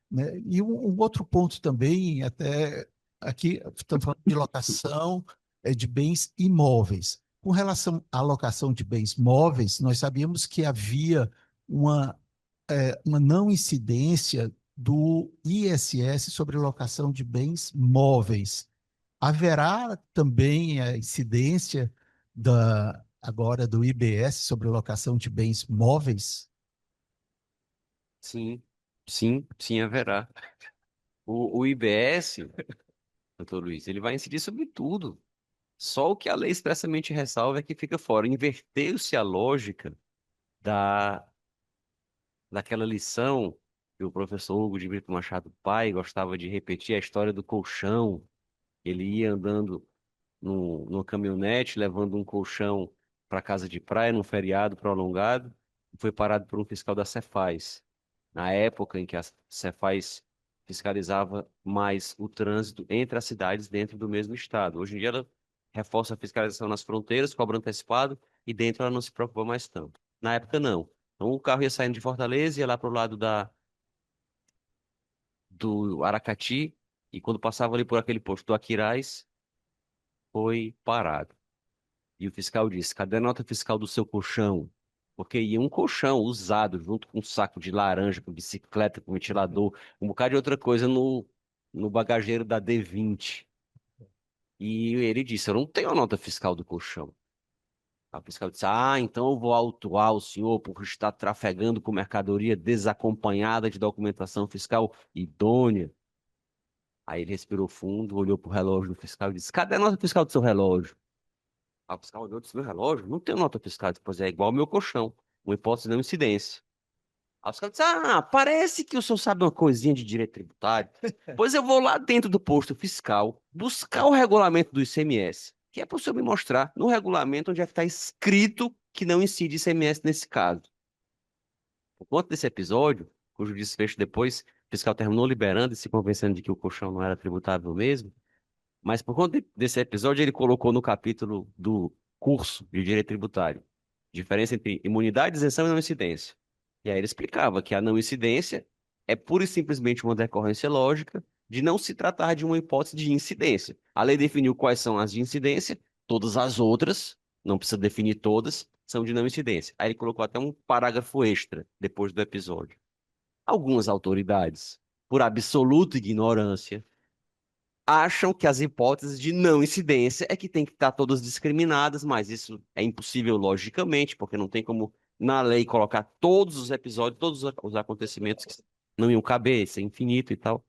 né? E um outro ponto também, até aqui estamos falando de locação de bens imóveis. Com relação à locação de bens móveis, nós sabíamos que havia uma, uma não incidência do ISS sobre locação de bens móveis. Haverá também a incidência agora do IBS sobre locação de bens móveis? Sim, sim, sim, haverá. O IBS, doutor Luiz, ele vai incidir sobre tudo. Só o que a lei expressamente ressalva é que fica fora. Inverteu-se a lógica da, daquela lição que o professor Hugo de Brito Machado Pai gostava de repetir, a história do colchão. Ele ia andando numa caminhonete, levando um colchão para casa de praia, num feriado prolongado, e foi parado por um fiscal da Cefaz. Na época em que a Cefaz fiscalizava mais o trânsito entre as cidades dentro do mesmo estado. Hoje em dia ela reforça a fiscalização nas fronteiras, cobra antecipado, e dentro ela não se preocupa mais tanto. Na época, não. Então o carro ia saindo de Fortaleza, ia lá para o lado do Aracati, e quando passava ali por aquele posto do Aquiraz, foi parado. E o fiscal disse: cadê a nota fiscal do seu colchão? Porque ia um colchão usado, junto com um saco de laranja, com bicicleta, com ventilador, um bocado de outra coisa no bagageiro da D20. E ele disse: eu não tenho a nota fiscal do colchão. A fiscal disse: ah, então eu vou autuar o senhor por estar trafegando com mercadoria desacompanhada de documentação fiscal idônea. Aí ele respirou fundo, olhou para o relógio do fiscal e disse: cadê a nota fiscal do seu relógio? A fiscal olhou e disse: meu relógio? Não tem nota fiscal. Depois é igual ao meu colchão. Uma hipótese de não incidência. A fiscal disse: ah, parece que o senhor sabe uma coisinha de direito tributário. Pois eu vou lá dentro do posto fiscal buscar o regulamento do ICMS, que é para o senhor me mostrar no regulamento onde é que está escrito que não incide ICMS nesse caso. Por conta desse episódio, cujo desfecho depois, o fiscal terminou liberando e se convencendo de que o colchão não era tributável mesmo. Mas por conta desse episódio, ele colocou no capítulo do curso de Direito Tributário diferença entre imunidade, isenção e não incidência. E aí ele explicava que a não incidência é pura e simplesmente uma decorrência lógica de não se tratar de uma hipótese de incidência. A lei definiu quais são as de incidência, todas as outras, não precisa definir todas, são de não incidência. Aí ele colocou até um parágrafo extra depois do episódio. Algumas autoridades, por absoluta ignorância, acham que as hipóteses de não incidência é que tem que estar todas discriminadas, mas isso é impossível logicamente, porque não tem como na lei colocar todos os episódios, todos os acontecimentos que não iam caber, isso é infinito e tal.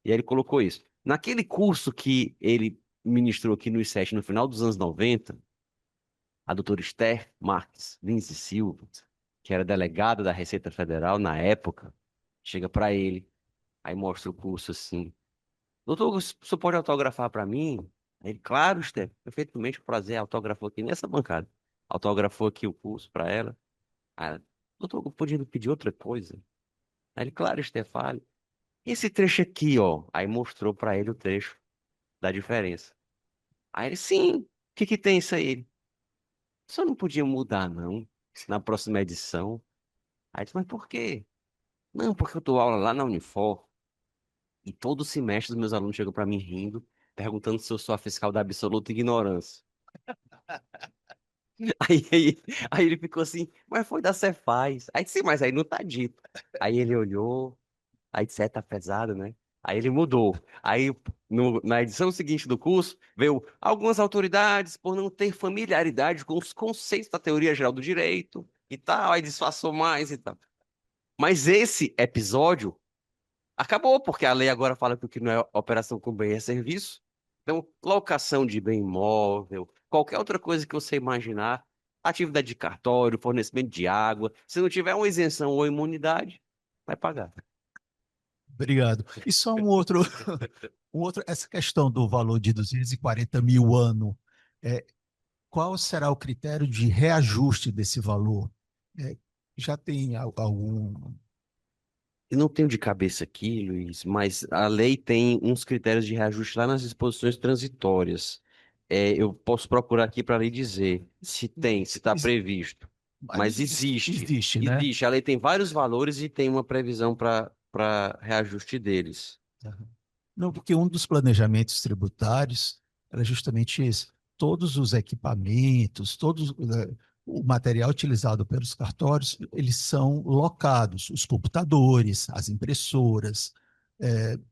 E aí ele colocou isso. Naquele curso que ele ministrou aqui no ICESH no final dos anos 90, a doutora Esther Marques Lins e Silva, que era delegada da Receita Federal na época, chega para ele, aí mostra o curso assim. doutor, o senhor pode autografar para mim? Aí ele, claro, Steph, perfeitamente, com prazer, autografou aqui nessa bancada. Autografou aqui o curso para ela. Aí ela, doutor, eu podia pedir outra coisa? Aí ele, claro, Stefani. Esse trecho aqui, ó. Aí mostrou para ele o trecho da diferença. Aí ele, sim, o que que tem isso aí? Ele, só não podia mudar, não, na próxima edição. Aí eu disse, mas por quê? Não, porque eu dou aula lá na Unifor e todo semestre os meus alunos chegam para mim rindo, perguntando se eu sou a fiscal da absoluta ignorância. Aí, aí, aí ele ficou assim, mas foi da Cefaz. Aí disse, sim, mas aí não tá dito. Aí ele olhou, aí disse, tá pesado, né? Aí ele mudou. Aí, na edição seguinte do curso, veio algumas autoridades, por não ter familiaridade com os conceitos da teoria geral do direito e tal, aí disfarçou mais e tal. Mas esse episódio acabou, porque a lei agora fala que o que não é operação com bem é serviço. Então, locação de bem imóvel, qualquer outra coisa que você imaginar, atividade de cartório, fornecimento de água, se não tiver uma isenção ou imunidade, vai pagar. Obrigado. E só essa questão do valor de 240 mil ano, é, qual será o critério de reajuste desse valor? É, já tem algum. Eu não tenho de cabeça aqui, Luiz, mas a lei tem uns critérios de reajuste lá nas disposições transitórias. Eu posso procurar aqui para a lei dizer se tem, se está Ex- previsto. Mas existe. Existe, né? Existe. A lei tem vários valores e tem uma previsão para reajuste deles. Não, porque um dos planejamentos tributários era justamente esse. Todos os equipamentos, o material utilizado pelos cartórios, eles são locados, os computadores, as impressoras,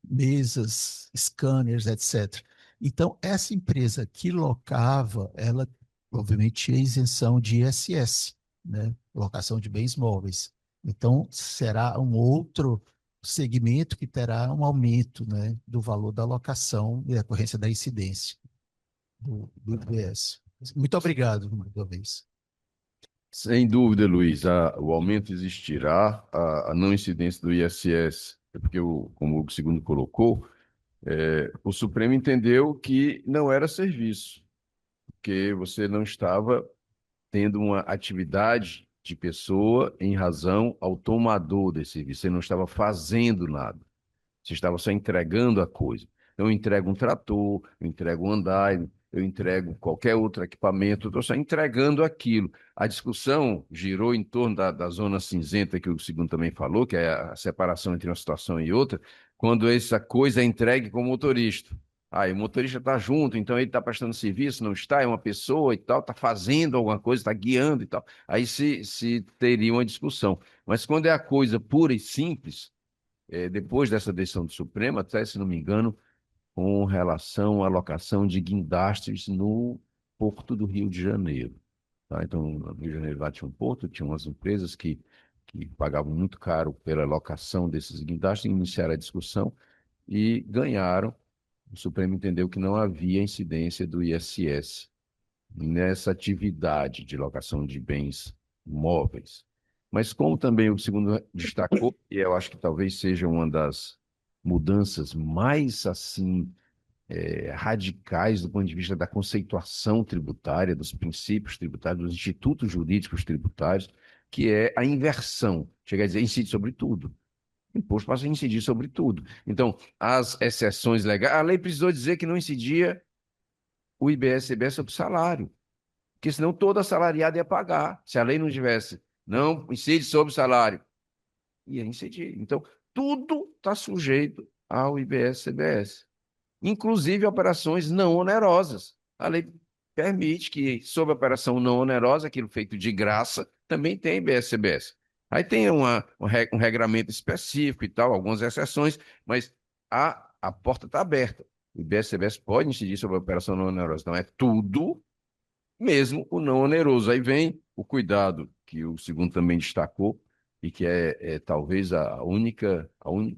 mesas, scanners, etc. Então, essa empresa que locava, ela obviamente tinha isenção de ISS, né? Locação de bens móveis. Então, será um outro segmento que terá um aumento, né, do valor da alocação em decorrência da incidência do IBS. Muito obrigado, mais uma vez. Sem dúvida, Luiz, o aumento existirá, a não incidência do ISS, é porque, como o segundo colocou, o Supremo entendeu que não era serviço, porque você não estava tendo uma atividade de pessoa em razão ao tomador desse serviço, você não estava fazendo nada. Você estava só entregando a coisa. Então, eu entrego um trator, eu entrego um andaime, eu entrego qualquer outro equipamento, eu estou só entregando aquilo. A discussão girou em torno da zona cinzenta, que o segundo também falou, que é a separação entre uma situação e outra, quando essa coisa é entregue com o motorista. Aí o motorista está junto, então ele está prestando serviço, não está, é uma pessoa e tal, está fazendo alguma coisa, está guiando e tal. Aí se teria uma discussão. Mas quando é a coisa pura e simples, depois dessa decisão do Supremo, até se não me engano, com relação à locação de guindastes no Porto do Rio de Janeiro. Tá? Então, no Rio de Janeiro lá tinha um porto, tinha umas empresas que pagavam muito caro pela locação desses guindastes, iniciaram a discussão e ganharam. O Supremo entendeu que não havia incidência do ISS nessa atividade de locação de bens móveis. Mas como também o segundo destacou, e eu acho que talvez seja uma das mudanças mais assim radicais do ponto de vista da conceituação tributária, dos princípios tributários, dos institutos jurídicos tributários, que é a inversão. Chega a dizer, incide sobre tudo. O imposto passa a incidir sobre tudo. Então, as exceções legais, a lei precisou dizer que não incidia o IBS e CBS sobre salário, porque senão toda assalariada ia pagar. Se a lei não tivesse, não incide sobre o salário, ia incidir. Então, tudo está sujeito ao IBS-CBS, inclusive operações não onerosas. A lei permite que, sobre operação não onerosa, aquilo feito de graça, também tem IBS-CBS. Aí tem um regramento específico e tal, algumas exceções, mas a porta está aberta. O IBS-CBS pode incidir sobre a operação não onerosa. Então, é tudo mesmo o não oneroso. Aí vem o cuidado que o segundo também destacou, e que é talvez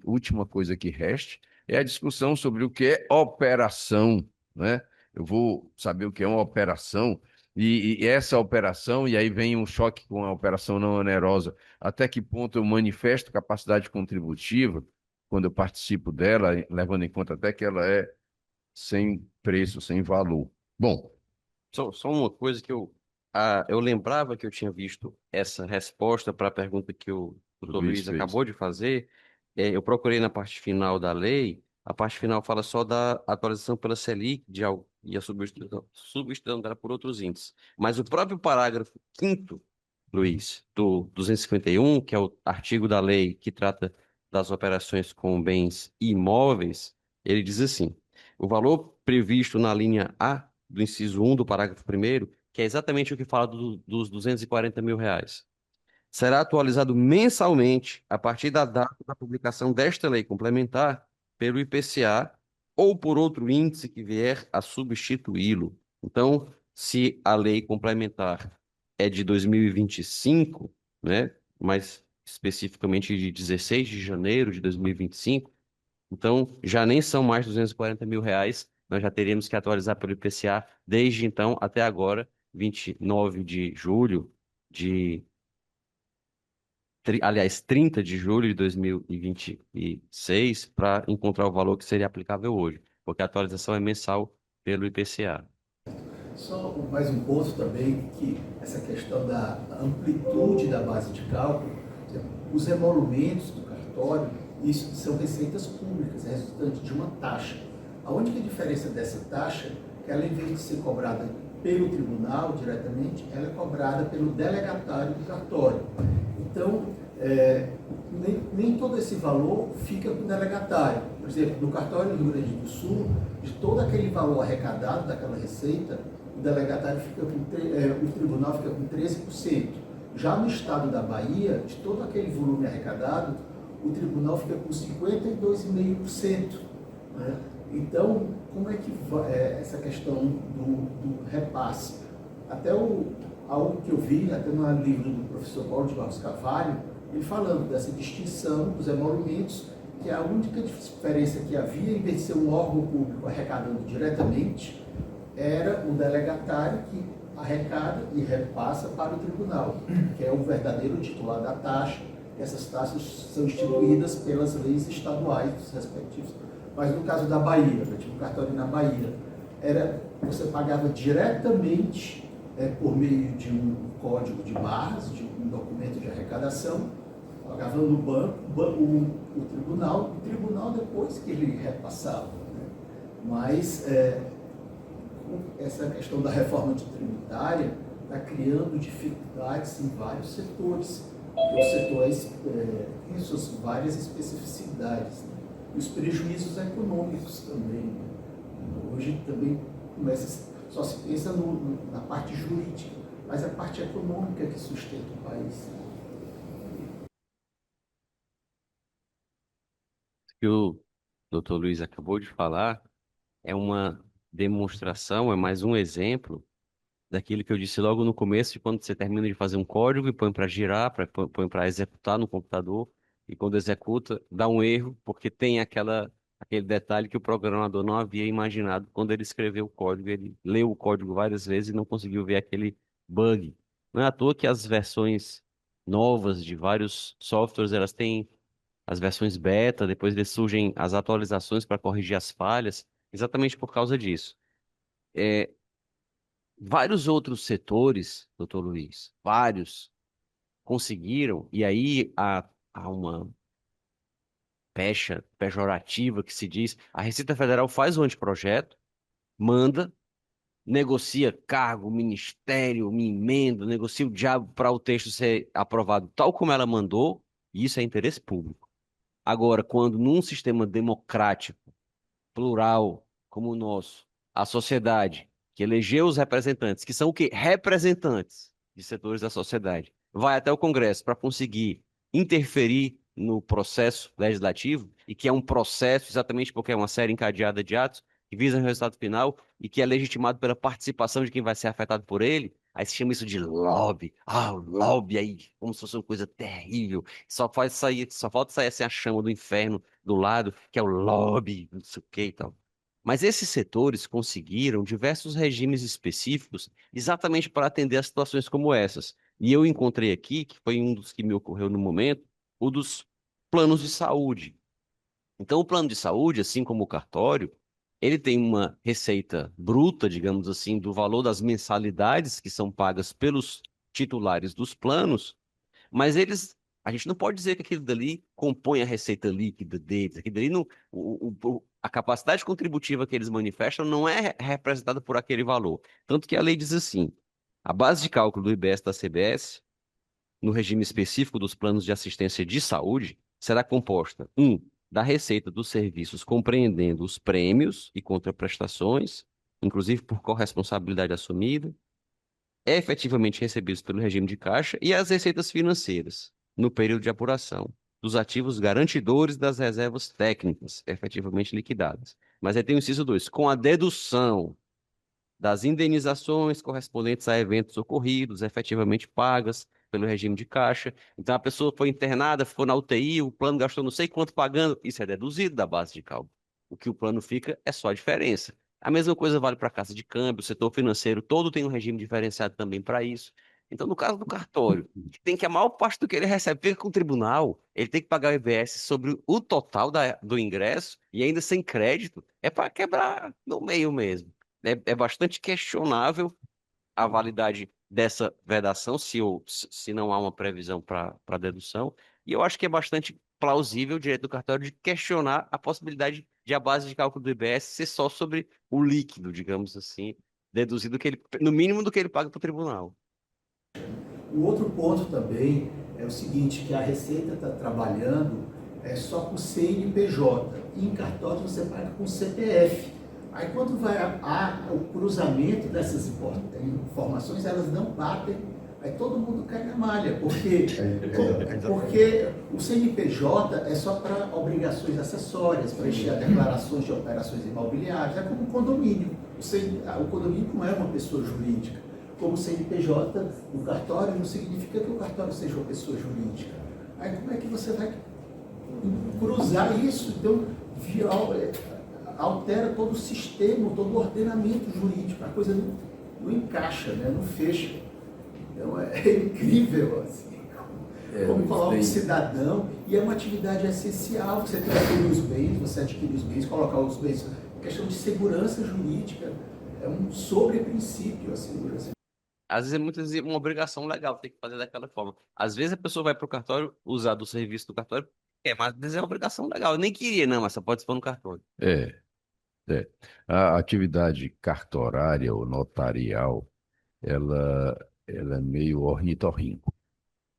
última coisa que reste, é a discussão sobre o que é operação, né? Eu vou saber o que é uma operação, e essa operação, e aí vem um choque com a operação não onerosa, até que ponto eu manifesto capacidade contributiva, quando eu participo dela, levando em conta até que ela é sem preço, sem valor. Bom, Só uma coisa que eu lembrava que eu tinha visto essa resposta para a pergunta que o o doutor Luiz Luiz fez. acabou de fazer. Eu procurei na parte final da lei, a parte final fala só da atualização pela Selic e a substituição dela por outros índices. Mas o próprio parágrafo quinto, Luiz, do 251, que é o artigo da lei que trata das operações com bens imóveis, ele diz assim: o valor previsto na linha A do inciso 1 do parágrafo primeiro, que é exatamente o que fala dos 240 mil reais, será atualizado mensalmente a partir da data da publicação desta lei complementar pelo IPCA ou por outro índice que vier a substituí-lo. Então, se a lei complementar é de 2025, né, mais especificamente de 16 de janeiro de 2025, então, já nem são mais 240 mil reais, nós já teríamos que atualizar pelo IPCA desde então até agora, 29 de julho de, aliás, 30 de julho de 2026, para encontrar o valor que seria aplicável hoje, porque a atualização é mensal pelo IPCA. Só mais um ponto também, que essa questão da amplitude da base de cálculo, os emolumentos do cartório, isso são receitas públicas, é resultante de uma taxa. A única diferença dessa taxa é que ela, em vez de ser cobrada pelo tribunal diretamente, ela é cobrada pelo delegatário do cartório. Então, nem todo esse valor fica com o delegatário. Por exemplo, no cartório do Rio Grande do Sul, de todo aquele valor arrecadado daquela receita, o delegatário fica o tribunal fica com 13%. Já no estado da Bahia, de todo aquele volume arrecadado, o tribunal fica com 52,5%. Né? Então, como é que vai essa questão do repasse? Até algo que eu vi, até no livro do professor Paulo de Barros Carvalho, ele falando dessa distinção dos emolumentos, que a única diferença que havia, em vez de ser um órgão público arrecadando diretamente, era o delegatário que arrecada e repassa para o tribunal, que é o verdadeiro titular da taxa. Essas taxas são instituídas pelas leis estaduais dos respectivos. Mas no caso da Bahia, eu tive um cartório na Bahia, você pagava diretamente por meio de um código de barras, de um documento de arrecadação, pagava no banco, o tribunal depois que ele repassava. Né? Mas essa questão da reforma tributária está criando dificuldades em vários setores. O setor tem suas várias especificidades, né? E os prejuízos econômicos também. Né? Hoje também só se pensa na parte jurídica, mas a parte econômica que sustenta o país. O que o doutor Luiz acabou de falar é uma demonstração, é mais um exemplo daquilo que eu disse logo no começo, de quando você termina de fazer um código e põe para girar, põe para executar no computador, e quando executa, dá um erro, porque tem aquele detalhe que o programador não havia imaginado quando ele escreveu o código. Ele leu o código várias vezes e não conseguiu ver aquele bug. Não é à toa que as versões novas de vários softwares, elas têm as versões beta, depois eles surgem as atualizações para corrigir as falhas, exatamente por causa disso. É, vários outros setores, doutor Luiz, vários conseguiram, e aí há uma pecha pejorativa que se diz: a Receita Federal faz o anteprojeto, manda, negocia cargo, ministério, me emenda, negocia o diabo para o texto ser aprovado tal como ela mandou, e isso é interesse público. Agora, quando num sistema democrático, plural, como o nosso, a sociedade, que elegeu os representantes, que são o quê? Representantes de setores da sociedade, vai até o Congresso para conseguir interferir no processo legislativo, e que é um processo exatamente porque é uma série encadeada de atos que visam o resultado final e que é legitimado pela participação de quem vai ser afetado por ele. Aí se chama isso de lobby. Ah, o lobby aí, como se fosse uma coisa terrível. Só falta sair assim a chama do inferno do lado, que é o lobby, não sei o que e tal. Mas esses setores conseguiram diversos regimes específicos exatamente para atender a situações como essas. E eu encontrei aqui, que foi um dos que me ocorreu no momento, o dos planos de saúde. Então, o plano de saúde, assim como o cartório, ele tem uma receita bruta, digamos assim, do valor das mensalidades que são pagas pelos titulares dos planos, mas a gente não pode dizer que aquilo dali compõe a receita líquida deles. Aquilo dali não, a capacidade contributiva que eles manifestam não é representada por aquele valor. Tanto que a lei diz assim: a base de cálculo do IBS da CBS, no regime específico dos planos de assistência de saúde, será composta, da receita dos serviços compreendendo os prêmios e contraprestações, inclusive por corresponsabilidade assumida, efetivamente recebidos pelo regime de caixa, e as receitas financeiras, no período de apuração, dos ativos garantidores das reservas técnicas, efetivamente liquidadas. Mas aí tem o inciso 2, com a dedução das indenizações correspondentes a eventos ocorridos, efetivamente pagas pelo regime de caixa. Então, a pessoa foi internada, ficou na UTI, o plano gastou não sei quanto pagando, isso é deduzido da base de cálculo. O que o plano fica é só a diferença. A mesma coisa vale para a casa de câmbio, o setor financeiro todo tem um regime diferenciado também para isso. Então, no caso do cartório, que tem que a maior parte do que ele recebe fica com o tribunal, ele tem que pagar o IBS sobre o total do ingresso e ainda sem crédito, é para quebrar no meio mesmo. É bastante questionável a validade dessa vedação, se não há uma previsão para dedução, e eu acho que é bastante plausível o direito do cartório de questionar a possibilidade de a base de cálculo do IBS ser só sobre o líquido, digamos assim, deduzido que ele, no mínimo do que ele paga para o tribunal. O outro ponto também é o seguinte, que a Receita está trabalhando só com CNPJ, e em cartório você paga com CPF. Aí quando vai o cruzamento dessas informações, elas não batem, aí todo mundo cai na malha, porque o CNPJ é só para obrigações acessórias, preencher declarações de operações imobiliárias, é como um condomínio. O condomínio não é uma pessoa jurídica. Como CNPJ no cartório não significa que o cartório seja uma pessoa jurídica. Aí como é que você vai cruzar isso? Então, altera todo o sistema, todo o ordenamento jurídico. A coisa não encaixa, né? Não fecha. Então, é incrível, assim. Como coloca um cidadão, e é uma atividade essencial. Você tem que adquirir os bens, você adquirir os bens, colocar os bens. Questão de segurança jurídica, é um sobreprincípio, assim. Às vezes é muitas vezes uma obrigação legal ter que fazer daquela forma. Às vezes a pessoa vai para o cartório usar do serviço do cartório, mas às vezes é uma obrigação legal. Eu nem queria, não, mas só pode se for no cartório. É, é. A atividade cartorária ou notarial, ela é meio ornitorrinco,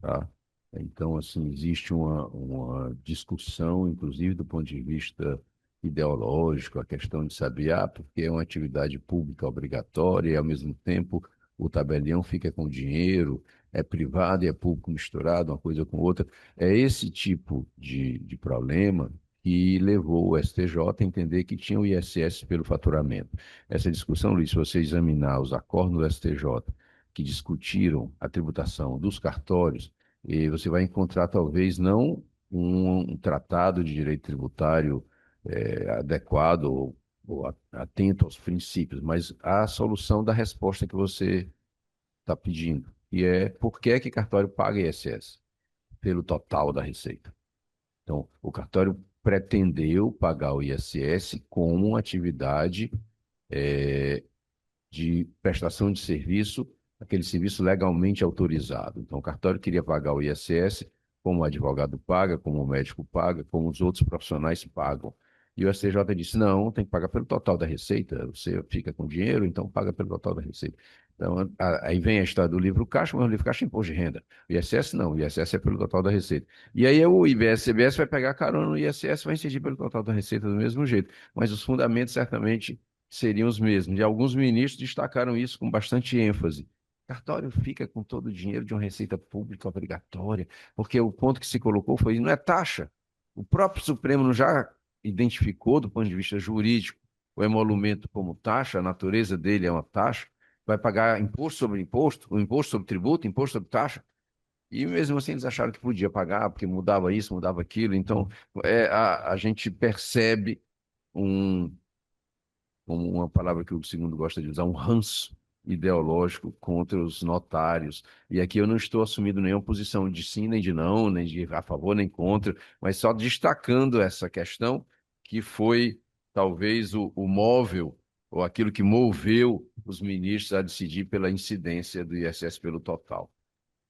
tá? Então, assim, existe uma discussão, inclusive do ponto de vista ideológico, a questão de saber, porque é uma atividade pública obrigatória e, ao mesmo tempo, o tabelião fica com dinheiro, é privado e é público misturado, uma coisa com outra. É esse tipo de problema que levou o STJ a entender que tinha o ISS pelo faturamento. Essa discussão, Luiz, se você examinar os acordos do STJ que discutiram a tributação dos cartórios, e você vai encontrar talvez não um tratado de direito tributário adequado ou atento aos princípios, mas a solução da resposta que você está pedindo, e é por que é que cartório paga ISS? Pelo total da receita. Então, o cartório pretendeu pagar o ISS como uma atividade eh, de prestação de serviço, aquele serviço legalmente autorizado. Então, o cartório queria pagar o ISS como o advogado paga, como o médico paga, como os outros profissionais pagam. E o STJ disse, não, tem que pagar pelo total da receita, você fica com dinheiro, então paga pelo total da receita. Então, aí vem a história do livro caixa, mas o livro caixa é imposto de renda. O ISS não, o ISS é pelo total da receita. E aí o IBS, CBS vai pegar carona no ISS, vai incidir pelo total da receita do mesmo jeito. Mas os fundamentos certamente seriam os mesmos. E alguns ministros destacaram isso com bastante ênfase. Cartório fica com todo o dinheiro de uma receita pública obrigatória, porque o ponto que se colocou foi, não é taxa. O próprio Supremo não já identificou, do ponto de vista jurídico, o emolumento como taxa, a natureza dele é uma taxa, vai pagar imposto sobre imposto, o imposto sobre tributo, imposto sobre taxa, e mesmo assim eles acharam que podia pagar, porque mudava isso, mudava aquilo. Então, a gente percebe um, como uma palavra que o segundo gosta de usar, um ranço ideológico contra os notários. E aqui eu não estou assumindo nenhuma posição de sim, nem de não, nem de a favor, nem contra, mas só destacando essa questão que foi talvez o móvel, ou aquilo que moveu os ministros a decidir pela incidência do ISS pelo total.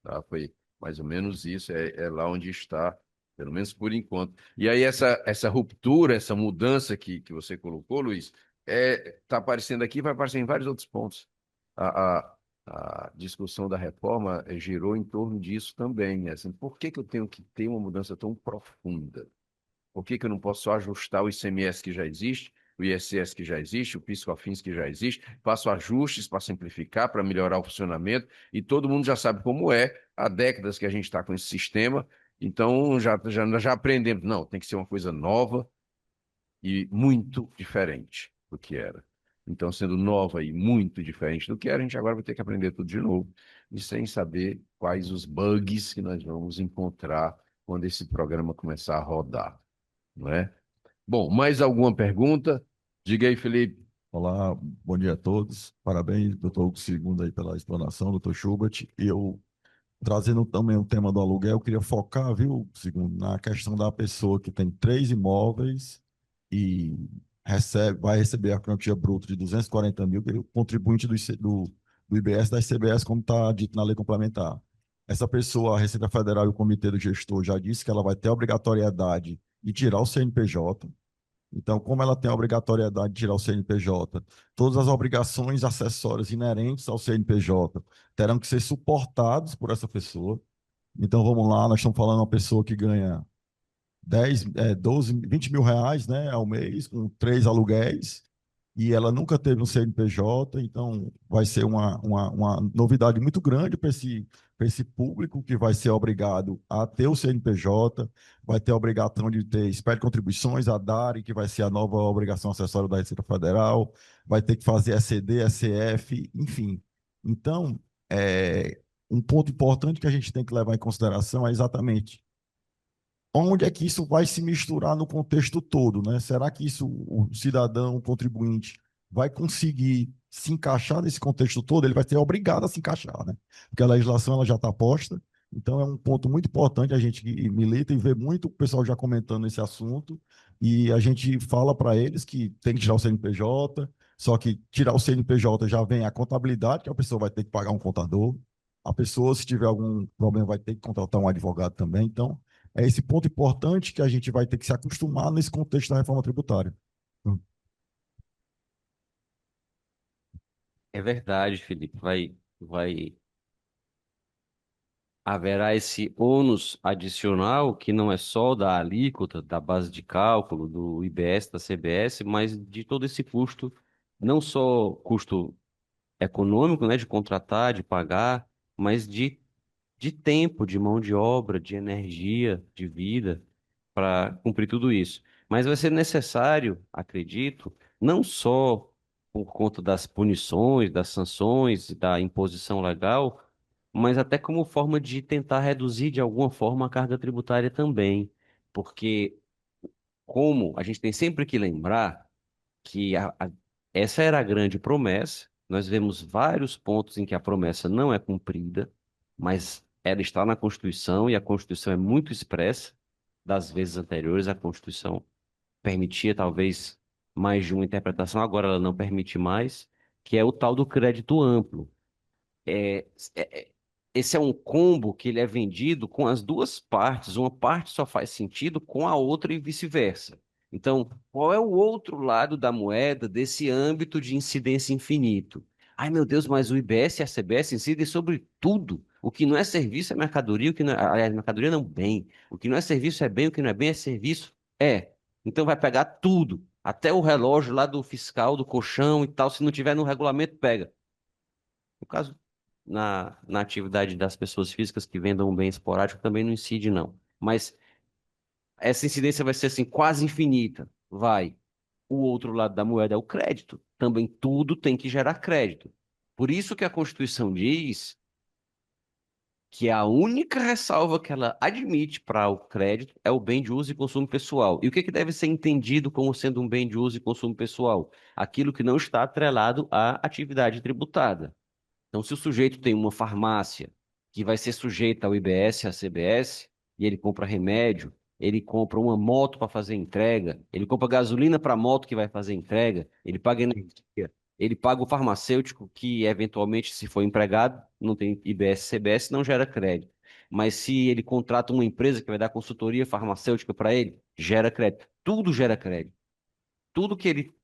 Tá? Foi mais ou menos isso, é lá onde está, pelo menos por enquanto. E aí essa ruptura, essa mudança que você colocou, Luiz, está aparecendo aqui e vai aparecer em vários outros pontos. A, a, a discussão da reforma girou em torno disso também. Assim, por que que eu tenho que ter uma mudança tão profunda? Por que que eu não posso só ajustar o ICMS que já existe, o ISS que já existe, o PIS/COFINS que já existe, faço ajustes para simplificar, para melhorar o funcionamento, e todo mundo já sabe como é, há décadas que a gente está com esse sistema, então já aprendemos, não, tem que ser uma coisa nova e muito diferente do que era. Então, sendo nova e muito diferente do que era, a gente agora vai ter que aprender tudo de novo, e sem saber quais os bugs que nós vamos encontrar quando esse programa começar a rodar, não é? Bom, mais alguma pergunta? Diga aí, Felipe. Olá, bom dia a todos. Parabéns, doutor Hugo Segundo, aí pela explanação, doutor Schubert. E eu, trazendo também o tema do aluguel, eu queria focar, viu, Segundo, na questão da pessoa que tem 3 imóveis e vai receber a quantia bruta de 240 mil, que é o contribuinte do IBS da ICBS, como está dito na lei complementar. Essa pessoa, a Receita Federal e o Comitê do Gestor já disse que ela vai ter a obrigatoriedade de tirar o CNPJ. Então, como ela tem a obrigatoriedade de tirar o CNPJ, todas as obrigações acessórias inerentes ao CNPJ terão que ser suportados por essa pessoa. Então, vamos lá, nós estamos falando de uma pessoa que ganha 10, 12, 20 mil reais, né, ao mês, com 3 aluguéis, e ela nunca teve um CNPJ, então vai ser uma novidade muito grande para esse público que vai ser obrigado a ter o CNPJ, vai ter a obrigação de ter espécie de contribuições, a DARI, que vai ser a nova obrigação acessória da Receita Federal, vai ter que fazer SCD, SF, enfim. Então, um ponto importante que a gente tem que levar em consideração é exatamente onde é que isso vai se misturar no contexto todo, né? Será que isso, o cidadão, o contribuinte, vai conseguir se encaixar nesse contexto todo? Ele vai ser obrigado a se encaixar, né? Porque a legislação ela já está posta, então é um ponto muito importante a gente que milita e vê muito o pessoal já comentando esse assunto, e a gente fala para eles que tem que tirar o CNPJ, só que tirar o CNPJ já vem a contabilidade, que a pessoa vai ter que pagar um contador, a pessoa, se tiver algum problema, vai ter que contratar um advogado também, então é esse ponto importante que a gente vai ter que se acostumar nesse contexto da reforma tributária. É verdade, Felipe. Haverá esse ônus adicional que não é só da alíquota, da base de cálculo, do IBS, da CBS, mas de todo esse custo, não só custo econômico, né, de contratar, de pagar, mas de tempo, de mão de obra, de energia, de vida, para cumprir tudo isso. Mas vai ser necessário, acredito, não só por conta das punições, das sanções, da imposição legal, mas até como forma de tentar reduzir de alguma forma a carga tributária também. Porque, como a gente tem sempre que lembrar que essa era a grande promessa. Nós vemos vários pontos em que a promessa não é cumprida, mas ela está na Constituição e a Constituição é muito expressa. Das vezes anteriores, a Constituição permitia talvez mais de uma interpretação, agora ela não permite mais, que é o tal do crédito amplo. É, esse é um combo que ele é vendido com as duas partes. Uma parte só faz sentido com a outra e vice-versa. Então, qual é o outro lado da moeda desse âmbito de incidência infinito? Ai, meu Deus, mas o IBS e a CBS incidem sobre tudo. O que não é serviço é mercadoria, o que não é, aliás, mercadoria não bem. O que não é serviço é bem, o que não é bem é serviço. É. Então vai pegar tudo, até o relógio lá do fiscal, do colchão e tal. Se não tiver no regulamento, pega. No caso, na atividade das pessoas físicas que vendam um bem esporádico, também não incide, não. Mas essa incidência vai ser assim, quase infinita. Vai. O outro lado da moeda é o crédito. Também tudo tem que gerar crédito. Por isso que a Constituição diz que a única ressalva que ela admite para o crédito é o bem de uso e consumo pessoal. E o que que deve ser entendido como sendo um bem de uso e consumo pessoal? Aquilo que não está atrelado à atividade tributada. Então, se o sujeito tem uma farmácia que vai ser sujeita ao IBS, à CBS, e ele compra remédio, ele compra uma moto para fazer entrega, ele compra gasolina para a moto que vai fazer entrega, ele paga energia, ele paga o farmacêutico que, eventualmente, se for empregado, não tem IBS, CBS, não gera crédito. Mas se ele contrata uma empresa que vai dar consultoria farmacêutica para ele, gera crédito. Tudo gera crédito. Tudo que ele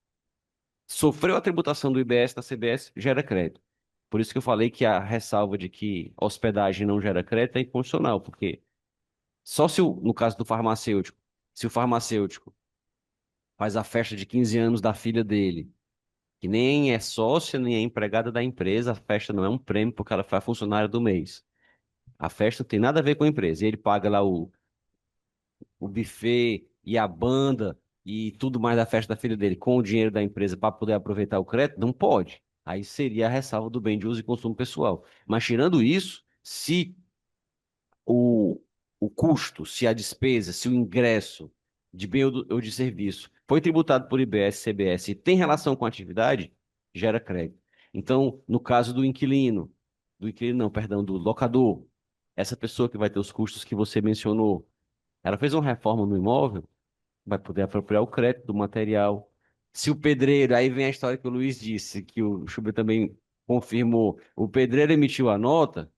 sofreu a tributação do IBS na CBS gera crédito. Por isso que eu falei que a ressalva de que hospedagem não gera crédito é inconstitucional, porque só se, no caso do farmacêutico, se o farmacêutico faz a festa de 15 anos da filha dele, que nem é sócia, nem é empregada da empresa, a festa não é um prêmio porque ela foi a funcionária do mês. A festa não tem nada a ver com a empresa. E ele paga lá o buffet e a banda e tudo mais da festa da filha dele com o dinheiro da empresa para poder aproveitar o crédito, não pode. Aí seria a ressalva do bem de uso e consumo pessoal. Mas tirando isso, se o, o custo, se a despesa, se o ingresso de bem ou de serviço foi tributado por IBS, CBS e tem relação com a atividade, gera crédito. Então, no caso do inquilino não, perdão, do locador, essa pessoa que vai ter os custos que você mencionou, ela fez uma reforma no imóvel, vai poder apropriar o crédito do material. Se o pedreiro, aí vem a história que o Luiz disse, que o Schubert também confirmou, o pedreiro emitiu a nota,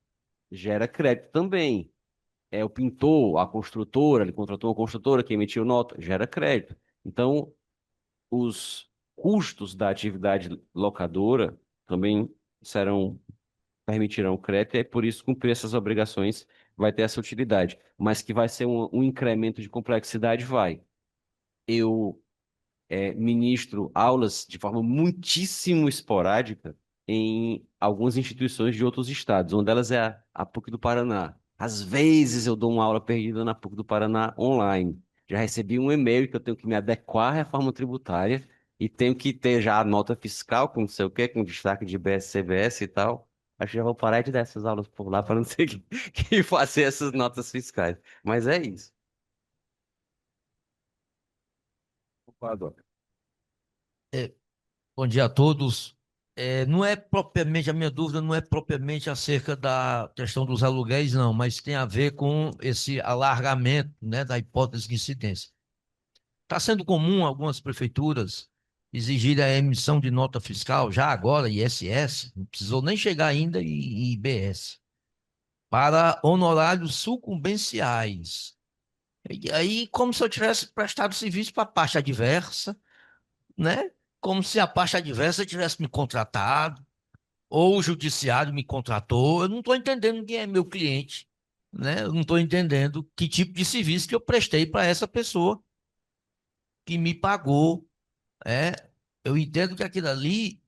gera crédito também. É o pintor, a construtora, ele contratou uma construtora que emitiu nota, gera crédito. Então, os custos da atividade locadora também permitirão crédito, e é por isso cumprir essas obrigações vai ter essa utilidade. Mas que vai ser um incremento de complexidade, vai. Eu ministro aulas de forma muitíssimo esporádica em algumas instituições de outros estados, uma delas é a PUC do Paraná. Às vezes eu dou uma aula perdida na PUC do Paraná online. Já recebi um e-mail que eu tenho que me adequar à reforma tributária e tenho que ter já a nota fiscal com não sei o quê, com destaque de IBS, CBS e tal. Acho que já vou parar de dar essas aulas por lá para não ter que fazer essas notas fiscais. Mas é isso. Ocupado. Bom dia a todos. Não é propriamente, a minha dúvida não é propriamente acerca da questão dos aluguéis, não, mas tem a ver com esse alargamento, né, da hipótese de incidência. Está sendo comum algumas prefeituras exigirem a emissão de nota fiscal, já agora, ISS, não precisou nem chegar ainda, e IBS, para honorários sucumbenciais. E aí, como se eu tivesse prestado serviço para a parte adversa, né? Como se a parte adversa tivesse me contratado, ou o judiciário me contratou. Eu não estou entendendo quem é meu cliente, né? Eu não estou entendendo que tipo de serviço que eu prestei para essa pessoa que me pagou. É, eu entendo que aquilo ali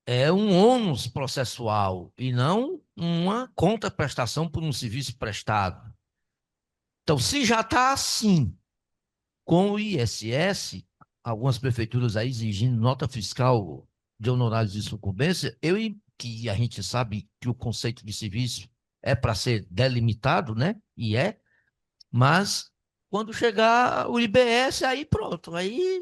é um ônus processual e não uma contraprestação por um serviço prestado. Então, se já está assim, com o ISS, algumas prefeituras aí exigindo nota fiscal de honorários de sucumbência, que a gente sabe que o conceito de serviço é para ser delimitado, né? E mas quando chegar o IBS, aí pronto, aí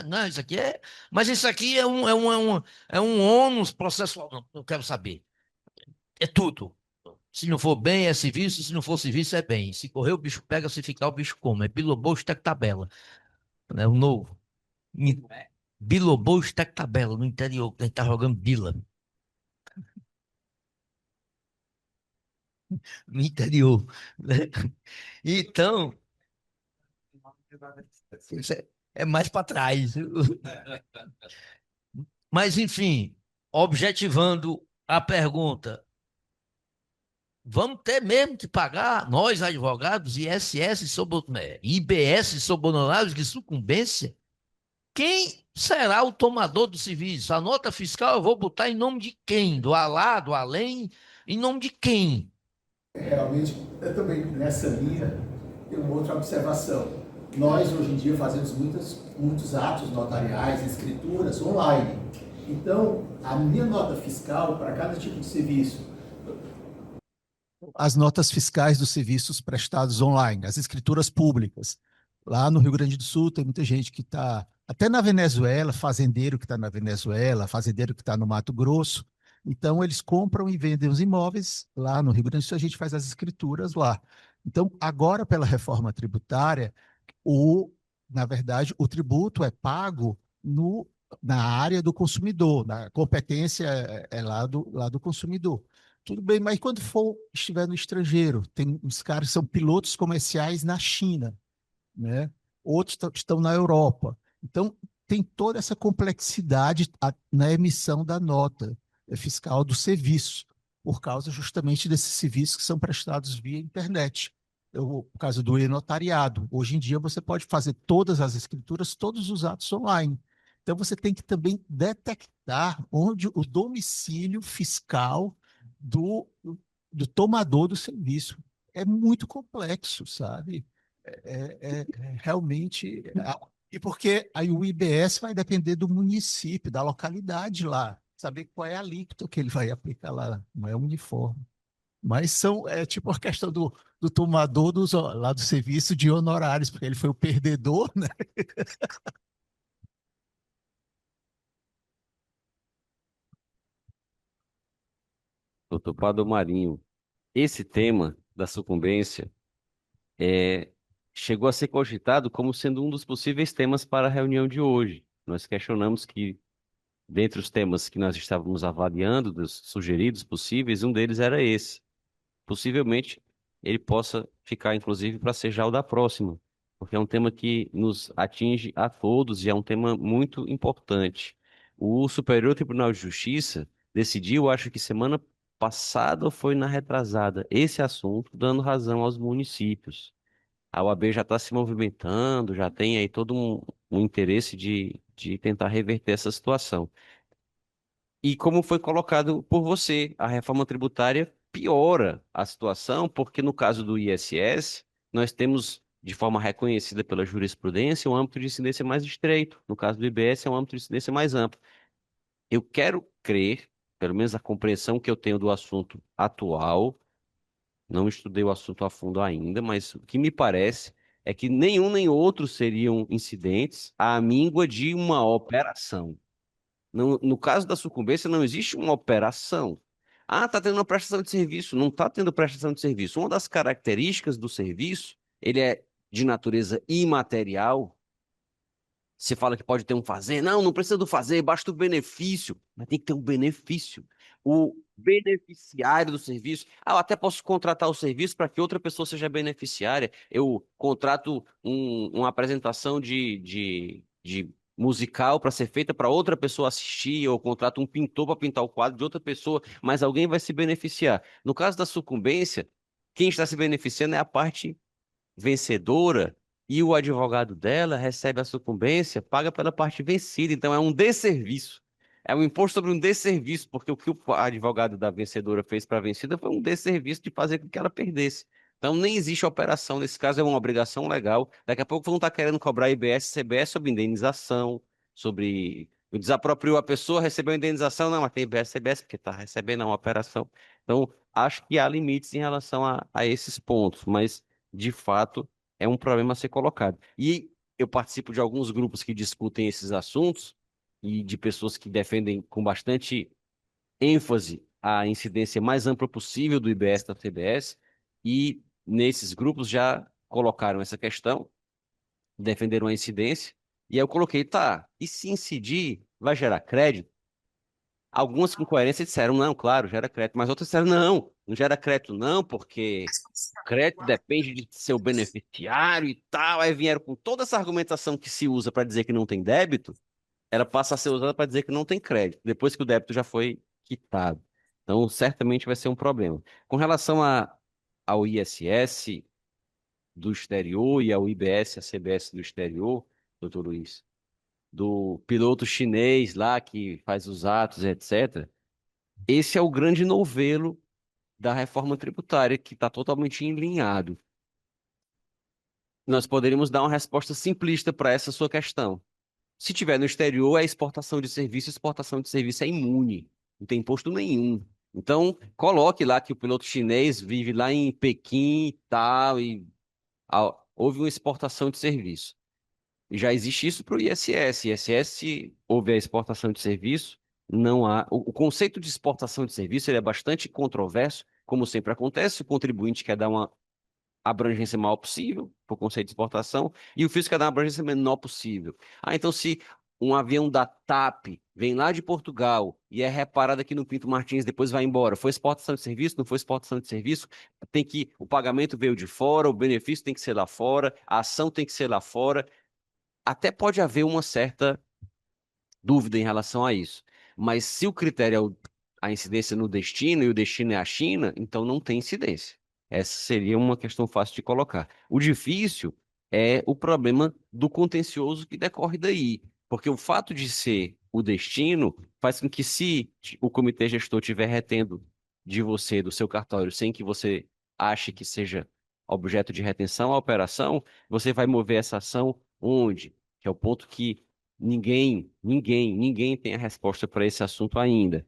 não, isso aqui é, mas isso aqui é um ônus processual, não, eu quero saber, é tudo. Se não for bem, é serviço, se não for serviço, é bem. Se correr, o bicho pega, se ficar, o bicho come. É bilobô, stack tabela, né? O novo. Bilobô, stack tabela, no interior, que a gente tá jogando bila. No interior, né? Então, isso é mais para trás. Mas, enfim, objetivando a pergunta, vamos ter mesmo que pagar, nós advogados, ISS sobre, IBS sobre honorários de sucumbência? Quem será o tomador do serviço? A nota fiscal eu vou botar em nome de quem? Do alá, do além? Em nome de quem? Realmente, eu também nessa linha tenho uma outra observação. Nós, hoje em dia, fazemos muitos atos notariais, escrituras online. Então, a minha nota fiscal para cada tipo de serviço. As notas fiscais dos serviços prestados online, as escrituras públicas. Lá no Rio Grande do Sul tem muita gente que está, até na Venezuela, fazendeiro que está na Venezuela, fazendeiro que está no Mato Grosso, Então, eles compram e vendem os imóveis lá no Rio Grande do Sul, a gente faz as escrituras lá. Então, agora, pela reforma tributária, na verdade, o tributo é pago na área do consumidor, na competência é lá do consumidor. Tudo bem, mas quando estiver no estrangeiro, tem os caras que são pilotos comerciais na China, né? Outros estão na Europa. Então, tem toda essa complexidade na emissão da nota fiscal do serviço, por causa justamente desses serviços que são prestados via internet. Por causa do e-notariado. Hoje em dia, você pode fazer todas as escrituras, todos os atos online. Então, você tem que também detectar onde o domicílio fiscal do, do tomador do serviço. É muito complexo, sabe? Realmente. E porque aí o IBS vai depender do município, da localidade lá, saber qual é a alíquota que ele vai aplicar lá, não é uniforme. Mas é tipo a questão do tomador lá do serviço de honorários, porque ele foi o perdedor, né? Doutor Pado Marinho, esse tema da sucumbência é, chegou a ser cogitado como sendo um dos possíveis temas para a reunião de hoje. Nós questionamos que, dentre os temas que nós estávamos avaliando, dos sugeridos possíveis, um deles era esse. Possivelmente ele possa ficar, inclusive, para ser já o da próxima, porque é um tema que nos atinge a todos e é um tema muito importante. O Superior Tribunal de Justiça decidiu, acho que semana passada ou foi na retrasada, esse assunto, dando razão aos municípios. A OAB já está se movimentando, já tem aí todo um interesse de tentar reverter essa situação. E como foi colocado por você, a reforma tributária piora a situação, porque no caso do ISS, nós temos, de forma reconhecida pela jurisprudência, um âmbito de incidência mais estreito. No caso do IBS, é um âmbito de incidência mais amplo. Eu quero crer, pelo menos a compreensão que eu tenho do assunto atual, não estudei o assunto a fundo ainda, mas o que me parece é que nenhum nem outro seriam incidentes à míngua de uma operação. No caso da sucumbência, não existe uma operação. Ah, tá tendo uma prestação de serviço. Não está tendo prestação de serviço. Uma das características do serviço, ele é de natureza imaterial. Você fala que pode ter um fazer. Não, não precisa do fazer, basta o benefício. Mas tem que ter um benefício. O beneficiário do serviço. Ah, eu até posso contratar o serviço para que outra pessoa seja beneficiária. Eu contrato uma apresentação de musical para ser feita para outra pessoa assistir, eu contrato um pintor para pintar o quadro de outra pessoa, mas alguém vai se beneficiar. No caso da sucumbência, quem está se beneficiando é a parte vencedora e o advogado dela recebe a sucumbência, paga pela parte vencida. Então é um desserviço. É um imposto sobre um desserviço, porque o que o advogado da vencedora fez para a vencida foi um desserviço de fazer com que ela perdesse. Então nem existe operação, nesse caso é uma obrigação legal. Daqui a pouco vão estar querendo cobrar IBS, CBS sobre indenização, sobre desapropriou a pessoa, recebeu indenização, não, mas tem IBS, CBS porque está recebendo uma operação. Então acho que há limites em relação a esses pontos, mas de fato, é um problema a ser colocado. E eu participo de alguns grupos que discutem esses assuntos e de pessoas que defendem com bastante ênfase a incidência mais ampla possível do IBS da TBS, e nesses grupos já colocaram essa questão, defenderam a incidência, e aí eu coloquei, tá, e se incidir, vai gerar crédito? Algumas com coerência disseram, não, claro, gera crédito, mas outras disseram, não, não gera crédito não, porque crédito depende de seu beneficiário e tal. Aí vieram com toda essa argumentação que se usa para dizer que não tem débito, ela passa a ser usada para dizer que não tem crédito, depois que o débito já foi quitado. Então, certamente vai ser um problema. Com relação ao ISS do exterior e ao IBS, a CBS do exterior, doutor Luiz, do piloto chinês lá que faz os atos, etc., esse é o grande novelo da reforma tributária, que está totalmente enlinhado. Nós poderíamos dar uma resposta simplista para essa sua questão. Se tiver no exterior, é exportação de serviço é imune, não tem imposto nenhum. Então, coloque lá que o piloto chinês vive lá em Pequim e tal, e houve uma exportação de serviço. E já existe isso para o ISS. ISS, se houve a exportação de serviço, não há. O conceito de exportação de serviço ele é bastante controverso, como sempre acontece. O contribuinte quer dar uma abrangência maior possível, por conceito de exportação, e o fisco quer dar uma abrangência menor possível. Ah, então se um avião da TAP vem lá de Portugal e é reparado aqui no Pinto Martins, depois vai embora, foi exportação de serviço? Não foi exportação de serviço? Tem que, o pagamento veio de fora, o benefício tem que ser lá fora, a ação tem que ser lá fora. Até pode haver uma certa dúvida em relação a isso. Mas se o critério é a incidência no destino e o destino é a China, então não tem incidência. Essa seria uma questão fácil de colocar. O difícil é o problema do contencioso que decorre daí. Porque o fato de ser o destino faz com que, se o comitê gestor estiver retendo de você, do seu cartório, sem que você ache que seja objeto de retenção a operação, você vai mover essa ação onde? Que é o ponto que ninguém tem a resposta para esse assunto ainda.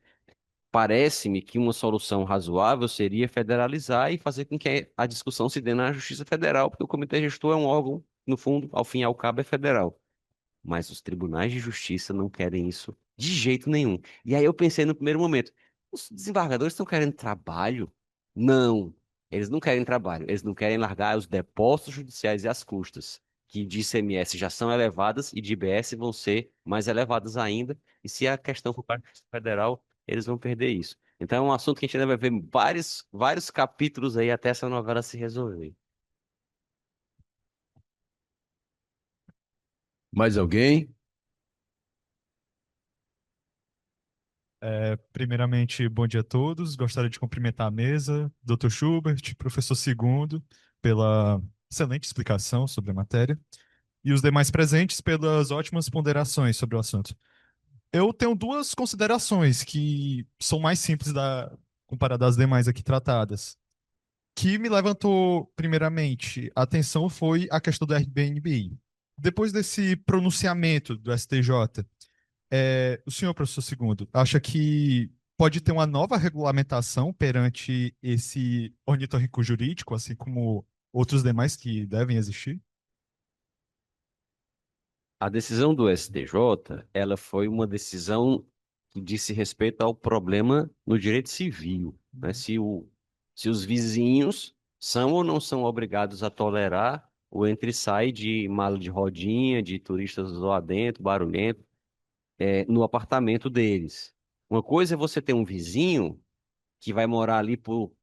Parece-me que uma solução razoável seria federalizar e fazer com que a discussão se dê na Justiça Federal, porque o Comitê Gestor é um órgão, no fundo, ao fim e ao cabo, é federal. Mas os tribunais de justiça não querem isso de jeito nenhum. E aí eu pensei no primeiro momento, os desembargadores estão querendo trabalho? Não, eles não querem trabalho, eles não querem largar os depósitos judiciais e as custas, que de ICMS já são elevadas e de IBS vão ser mais elevadas ainda. E se a questão for para a federal, eles vão perder isso. Então é um assunto que a gente ainda vai ver vários capítulos aí até essa novela se resolver. Mais alguém? Primeiramente, bom dia a todos. Gostaria de cumprimentar a mesa, Dr. Schubert, professor Segundo, pela excelente explicação sobre a matéria, e os demais presentes pelas ótimas ponderações sobre o assunto. Eu tenho duas considerações que são mais simples comparado às demais aqui tratadas. Que me levantou, primeiramente, a atenção foi a questão do Airbnb. Depois desse pronunciamento do STJ, o senhor, professor Segundo, acha que pode ter uma nova regulamentação perante esse ornitorrinco jurídico, assim como outros demais que devem existir? A decisão do STJ, ela foi uma decisão que disse respeito ao problema no direito civil, né? Se os vizinhos são ou não são obrigados a tolerar o entre e sai de mala de rodinha, de turistas lá dentro, barulhento, no apartamento deles. Uma coisa é você ter um vizinho que vai morar ali por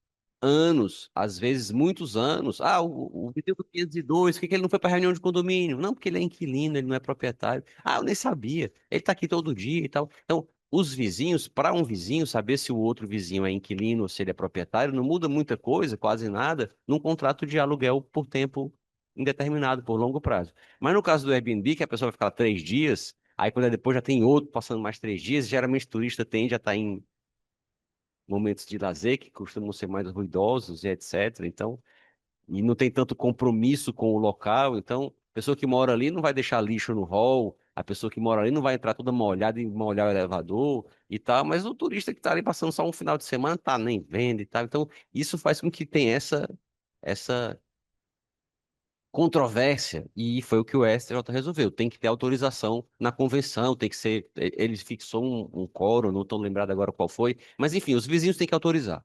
anos, às vezes muitos anos. Ah, o vizinho do 502, por que que ele não foi para reunião de condomínio? Não, porque ele é inquilino, ele não é proprietário. Ah, eu nem sabia. Ele está aqui todo dia e tal. Então, os vizinhos, para um vizinho saber se o outro vizinho é inquilino ou se ele é proprietário, não muda muita coisa, quase nada, num contrato de aluguel por tempo indeterminado, por longo prazo. Mas no caso do Airbnb, que a pessoa vai ficar 3 dias, aí quando é depois já tem outro passando mais 3 dias, geralmente o turista tende a estar em momentos de lazer que costumam ser mais ruidosos e etc. Então, e não tem tanto compromisso com o local. Então, a pessoa que mora ali não vai deixar lixo no hall, a pessoa que mora ali não vai entrar toda molhada e molhar o elevador e tal, mas o turista que está ali passando só um final de semana tá nem vendo e tal. Então, isso faz com que tenha essa controvérsia, e foi o que o STJ resolveu. Tem que ter autorização na convenção, tem que ser. Ele fixou um quórum, não estou lembrado agora qual foi, mas enfim, os vizinhos têm que autorizar.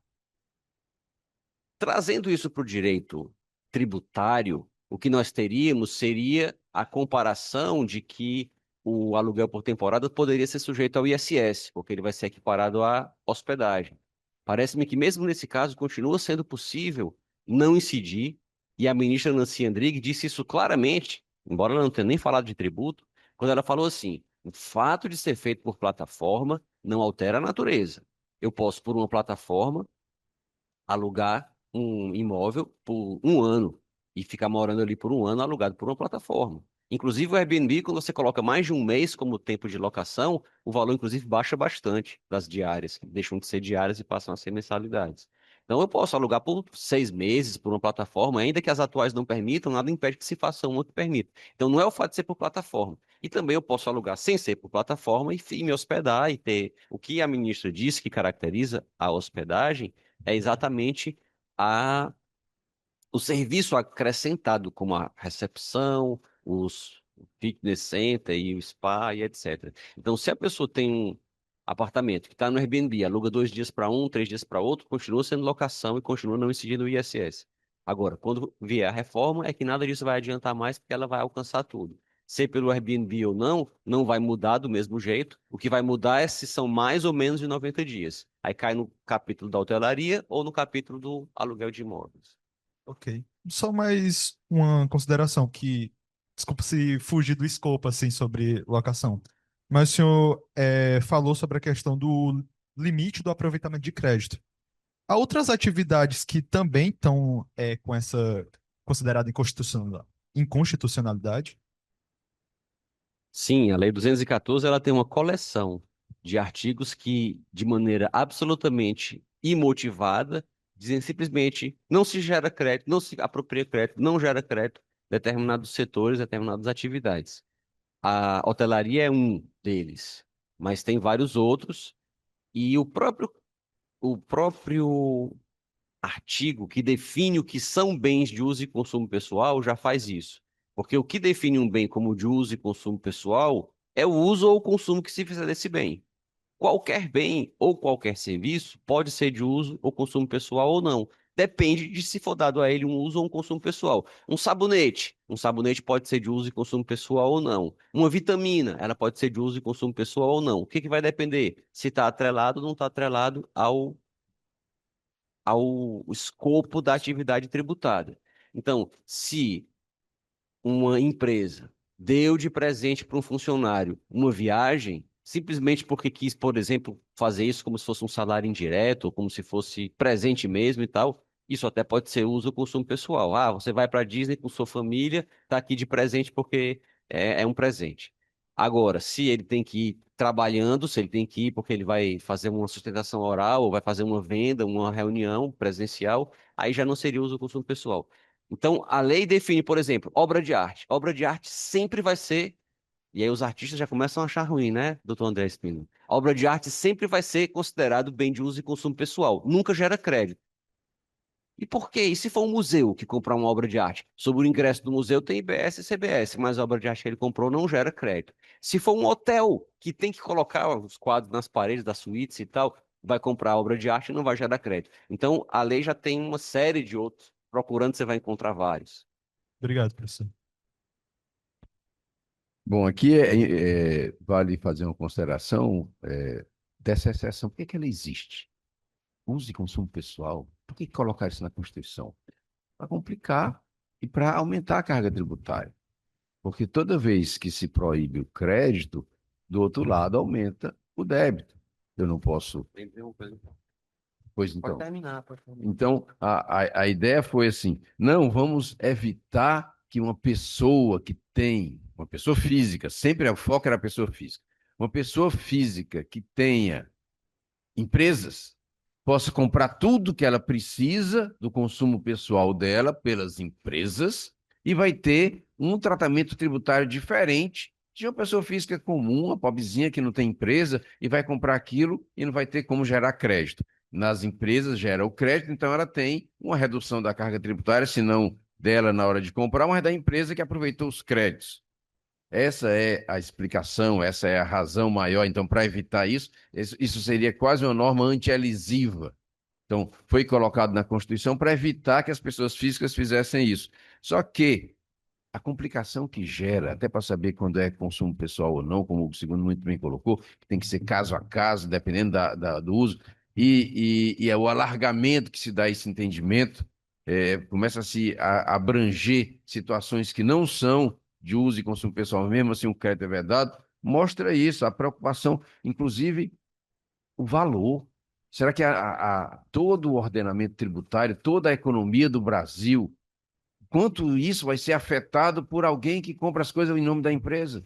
Trazendo isso para o direito tributário, o que nós teríamos seria a comparação de que o aluguel por temporada poderia ser sujeito ao ISS, porque ele vai ser equiparado à hospedagem. Parece-me que, mesmo nesse caso, continua sendo possível não incidir, e a ministra Nancy Andrighi disse isso claramente, embora ela não tenha nem falado de tributo, quando ela falou assim: o fato de ser feito por plataforma não altera a natureza. Eu posso, por uma plataforma, alugar um imóvel por um ano e ficar morando ali por um ano alugado por uma plataforma. Inclusive o Airbnb, quando você coloca mais de um mês como tempo de locação, o valor inclusive baixa bastante das diárias, que deixam de ser diárias e passam a ser mensalidades. Então eu posso alugar por 6 meses por uma plataforma, ainda que as atuais não permitam, nada impede que se faça uma que permita. Então não é o fato de ser por plataforma. E também eu posso alugar sem ser por plataforma e me hospedar e ter o que a ministra disse que caracteriza a hospedagem é exatamente a, o serviço acrescentado, como a recepção, os fitness center e o spa e etc. Então, se a pessoa tem Apartamento que está no Airbnb, aluga 2 dias para um, 3 dias para outro, continua sendo locação e continua não incidindo o ISS. Agora, quando vier a reforma, é que nada disso vai adiantar mais, porque ela vai alcançar tudo. Ser pelo Airbnb ou não, não vai mudar do mesmo jeito. O que vai mudar é se são mais ou menos de 90 dias. Aí cai no capítulo da hotelaria ou no capítulo do aluguel de imóveis. Ok. Só mais uma consideração que, desculpa se fugir do escopo assim sobre locação, mas o senhor falou sobre a questão do limite do aproveitamento de crédito. Há outras atividades que também estão com essa considerada inconstitucionalidade? Sim, a Lei 214 ela tem uma coleção de artigos que, de maneira absolutamente imotivada, dizem simplesmente não se gera crédito, não se apropria crédito, não gera crédito em determinados setores, determinadas atividades. A hotelaria é um deles, mas tem vários outros, e o próprio artigo que define o que são bens de uso e consumo pessoal já faz isso. Porque o que define um bem como de uso e consumo pessoal é o uso ou o consumo que se fizer desse bem. Qualquer bem ou qualquer serviço pode ser de uso ou consumo pessoal ou não. Depende de se for dado a ele um uso ou um consumo pessoal. Um sabonete pode ser de uso e consumo pessoal ou não. Uma vitamina, ela pode ser de uso e consumo pessoal ou não. O que que vai depender? Se está atrelado ou não está atrelado ao escopo da atividade tributária. Então, se uma empresa deu de presente para um funcionário uma viagem, simplesmente porque quis, por exemplo, fazer isso como se fosse um salário indireto, ou como se fosse presente mesmo e tal, isso até pode ser uso ou consumo pessoal. Ah, você vai para a Disney com sua família, está aqui de presente porque é um presente. Agora, se ele tem que ir trabalhando, se ele tem que ir porque ele vai fazer uma sustentação oral, ou vai fazer uma venda, uma reunião presencial, aí já não seria uso ou consumo pessoal. Então, a lei define, por exemplo, obra de arte. Obra de arte sempre vai ser, e aí os artistas já começam a achar ruim, né, doutor André Espino? Obra de arte sempre vai ser considerado bem de uso e consumo pessoal. Nunca gera crédito. E por quê? E se for um museu que comprar uma obra de arte? Sobre o ingresso do museu tem IBS e CBS, mas a obra de arte que ele comprou não gera crédito. Se for um hotel que tem que colocar os quadros nas paredes das suítes e tal, vai comprar a obra de arte e não vai gerar crédito. Então, a lei já tem uma série de outros. Procurando, você vai encontrar vários. Obrigado, professor. Bom, aqui vale fazer uma consideração dessa exceção. Por que que ela existe? Uso e consumo pessoal. Por que colocar isso na Constituição? Para complicar e para aumentar a carga tributária. Porque toda vez que se proíbe o crédito, do outro lado aumenta o débito. Eu não posso. Pois então. Pode terminar, pode terminar. Então, a ideia foi assim: não, vamos evitar que uma pessoa física, sempre o foco era a pessoa física, uma pessoa física que tenha empresas, possa comprar tudo que ela precisa do consumo pessoal dela pelas empresas e vai ter um tratamento tributário diferente de uma pessoa física comum, uma pobrezinha que não tem empresa e vai comprar aquilo e não vai ter como gerar crédito. Nas empresas gera o crédito, então ela tem uma redução da carga tributária, se não dela na hora de comprar, mas da empresa que aproveitou os créditos. Essa é a explicação, essa é a razão maior. Então, para evitar isso seria quase uma norma anti-elisiva. Então, foi colocado na Constituição para evitar que as pessoas físicas fizessem isso. Só que a complicação que gera, até para saber quando é consumo pessoal ou não, como o segundo muito bem colocou, que tem que ser caso a caso, dependendo do uso, e é o alargamento que se dá a esse entendimento, começa a se abranger situações que não são de uso e consumo pessoal, mesmo assim o crédito é vedado, mostra isso, a preocupação, inclusive o valor. Será que todo o ordenamento tributário, toda a economia do Brasil, quanto isso vai ser afetado por alguém que compra as coisas em nome da empresa?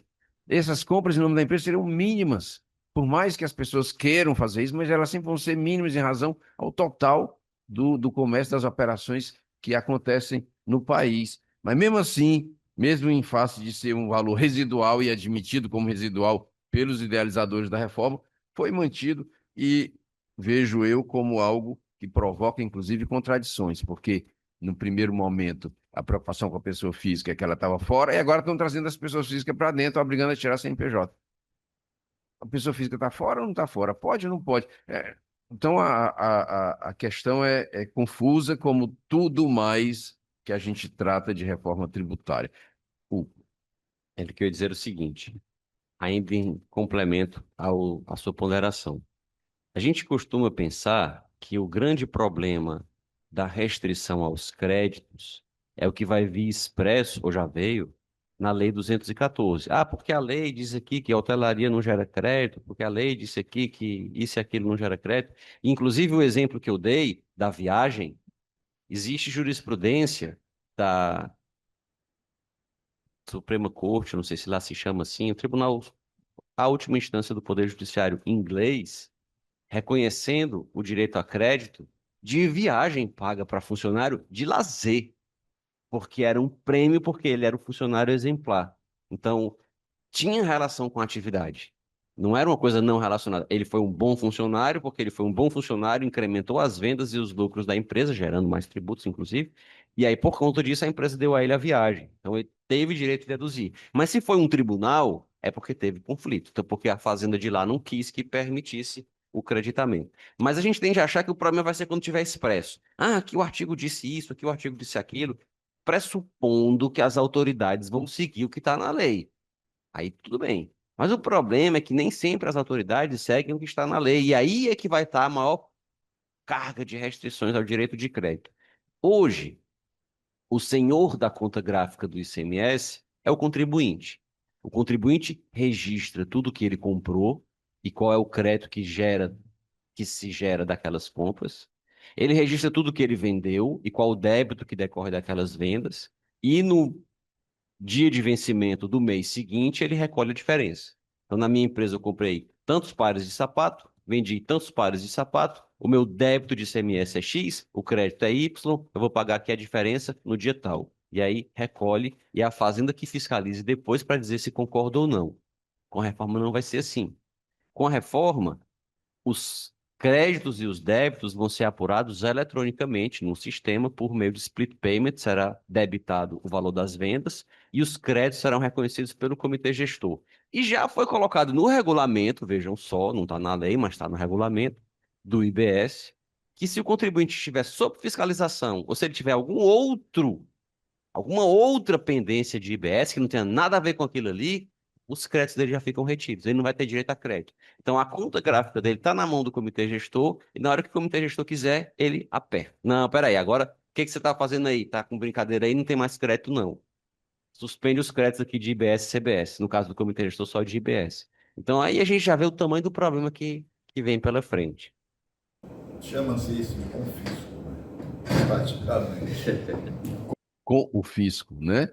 Essas compras em nome da empresa seriam mínimas, por mais que as pessoas queiram fazer isso, mas elas sempre vão ser mínimas em razão ao total do comércio, das operações que acontecem no país. Mas mesmo assim, mesmo em face de ser um valor residual e admitido como residual pelos idealizadores da reforma, foi mantido e vejo eu como algo que provoca, inclusive, contradições, porque no primeiro momento a preocupação com a pessoa física é que ela estava fora, e agora estão trazendo as pessoas físicas para dentro, obrigando a tirar CNPJ. A pessoa física está fora ou não está fora? Pode ou não pode? Então, a questão é confusa, como tudo mais que a gente trata de reforma tributária. O, Ele queria dizer o seguinte, ainda em complemento à sua ponderação. A gente costuma pensar que o grande problema da restrição aos créditos é o que vai vir expresso, ou já veio, na Lei 214. Ah, porque a lei diz aqui que a hotelaria não gera crédito, porque a lei disse aqui que isso e aquilo não gera crédito. Inclusive, o exemplo que eu dei da viagem, existe jurisprudência da Suprema Corte, não sei se lá se chama assim, o Tribunal, a última instância do Poder Judiciário inglês, reconhecendo o direito a crédito de viagem paga para funcionário de lazer, porque era um prêmio, porque ele era um funcionário exemplar. Então, tinha relação com a atividade. Não era uma coisa não relacionada. Ele foi um bom funcionário, porque ele foi um bom funcionário, incrementou as vendas e os lucros da empresa, gerando mais tributos, inclusive. E aí, por conta disso, a empresa deu a ele a viagem. Então, ele teve direito de deduzir. Mas se foi um tribunal, é porque teve conflito. Então, porque a fazenda de lá não quis que permitisse o creditamento. Mas a gente tende a achar que o problema vai ser quando tiver expresso. Ah, aqui o artigo disse isso, aqui o artigo disse aquilo, pressupondo que as autoridades vão seguir o que está na lei. Aí tudo bem. Mas o problema é que nem sempre as autoridades seguem o que está na lei. E aí é que vai estar a maior carga de restrições ao direito de crédito. Hoje, o senhor da conta gráfica do ICMS é o contribuinte. O contribuinte registra tudo que ele comprou e qual é o crédito que se gera daquelas compras. Ele registra tudo que ele vendeu e qual o débito que decorre daquelas vendas. E no dia de vencimento do mês seguinte, ele recolhe a diferença. Então, na minha empresa, eu comprei tantos pares de sapato, vendi tantos pares de sapato, o meu débito de ICMS é X, o crédito é Y, eu vou pagar aqui a diferença no dia tal. E aí recolhe, e é a fazenda que fiscalize depois para dizer se concorda ou não. Com a reforma não vai ser assim. Com a reforma, os créditos e os débitos vão ser apurados eletronicamente no sistema por meio de split payment, será debitado o valor das vendas e os créditos serão reconhecidos pelo comitê gestor. E já foi colocado no regulamento, vejam só, não está na lei, mas está no regulamento do IBS, que se o contribuinte estiver sob fiscalização ou se ele tiver alguma outra pendência de IBS que não tenha nada a ver com aquilo ali, os créditos dele já ficam retidos, ele não vai ter direito a crédito. Então, a conta gráfica dele está na mão do comitê gestor, e na hora que o comitê gestor quiser, ele aperta. Não, peraí, agora, o que você está fazendo aí? Está com brincadeira aí? Não tem mais crédito, não. Suspende os créditos aqui de IBS e CBS, no caso do comitê gestor, só de IBS. Então, aí a gente já vê o tamanho do problema que vem pela frente. Chama-se isso de confisco, praticamente. com o fisco, né?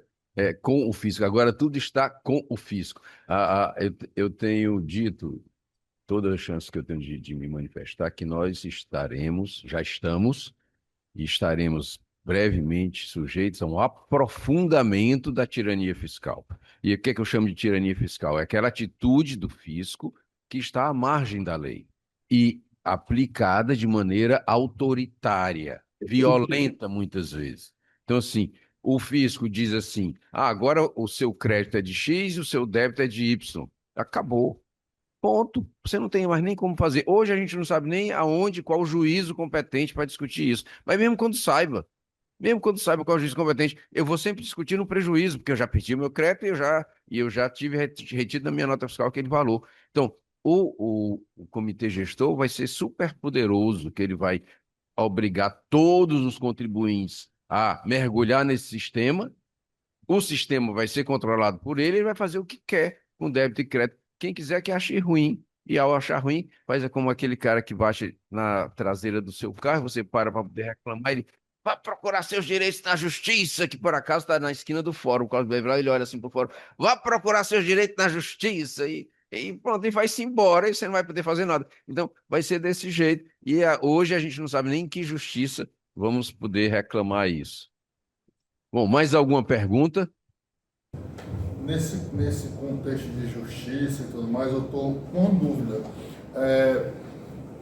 Com o fisco. Agora tudo está com o fisco. Eu tenho dito, toda a chance que eu tenho de me manifestar, que nós já estamos e estaremos brevemente sujeitos a um aprofundamento da tirania fiscal. E o que é que eu chamo de tirania fiscal? É aquela atitude do fisco que está à margem da lei e aplicada de maneira autoritária, violenta muitas vezes. Então, assim, o fisco diz assim: agora o seu crédito é de X e o seu débito é de Y. Acabou. Ponto. Você não tem mais nem como fazer. Hoje a gente não sabe nem qual o juízo competente para discutir isso. Mas mesmo quando saiba qual é o juízo competente, eu vou sempre discutir no prejuízo, porque eu já perdi o meu crédito e eu já tive retido na minha nota fiscal aquele valor. Então, o comitê gestor vai ser super poderoso, que ele vai obrigar todos os contribuintes a mergulhar nesse sistema. O sistema vai ser controlado por ele, ele vai fazer o que quer com débito e crédito. Quem quiser que ache ruim. E ao achar ruim, faz como aquele cara que baixa na traseira do seu carro, você para poder reclamar, ele vai procurar seus direitos na justiça, que por acaso está na esquina do fórum. Ele olha assim para o fórum, vá procurar seus direitos na justiça. E pronto, e vai-se embora, e você não vai poder fazer nada. Então, vai ser desse jeito. E hoje a gente não sabe nem em que justiça vamos poder reclamar isso. Bom, mais alguma pergunta? Nesse contexto de justiça e tudo mais, eu estou com uma dúvida.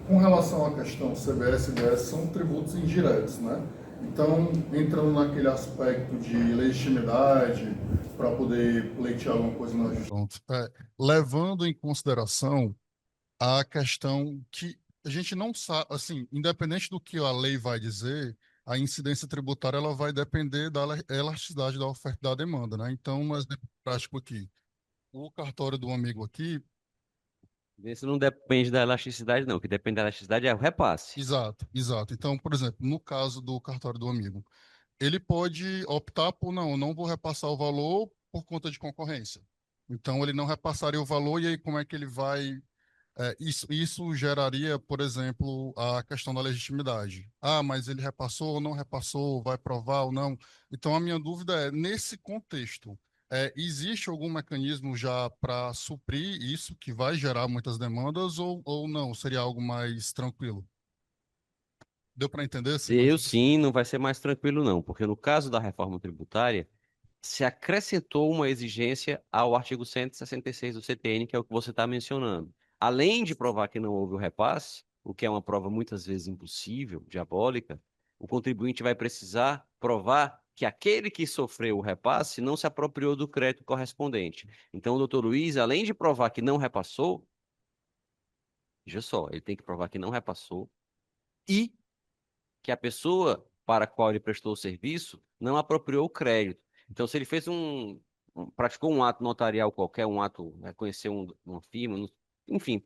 Com relação à questão CBS e IBS, são tributos indiretos, né? Então, entrando naquele aspecto de legitimidade, para poder pleitear alguma coisa na justiça. Pronto. Levando em consideração a questão que a gente não sabe, assim, independente do que a lei vai dizer, a incidência tributária ela vai depender da elasticidade da oferta e da demanda, né? Então, um exemplo prático aqui. O cartório do amigo aqui, Isso não depende da elasticidade, não. O que depende da elasticidade é o repasse. exato, exato. Então, por exemplo, no caso do cartório do amigo, ele pode optar por, não, eu não vou repassar o valor por conta de concorrência. Então, ele não repassaria o valor, e aí como é que ele vai. Isso geraria, por exemplo, a questão da legitimidade. Ah, mas ele repassou ou não repassou, vai provar ou não. Então, a minha dúvida é, nesse contexto, existe algum mecanismo já para suprir isso, que vai gerar muitas demandas, ou não? Seria algo mais tranquilo? Deu para entender? Eu sim, não vai ser mais tranquilo, não, porque no caso da reforma tributária, se acrescentou uma exigência ao artigo 166 do CTN, que é o que você está mencionando. Além de provar que não houve o repasse, o que é uma prova muitas vezes impossível, diabólica, o contribuinte vai precisar provar que aquele que sofreu o repasse não se apropriou do crédito correspondente. Então, o doutor Luiz, além de provar que não repassou, veja só, ele tem que provar que não repassou e que a pessoa para a qual ele prestou o serviço não apropriou o crédito. Então, se ele fez praticou um ato notarial qualquer, um ato, reconheceu uma firma, enfim,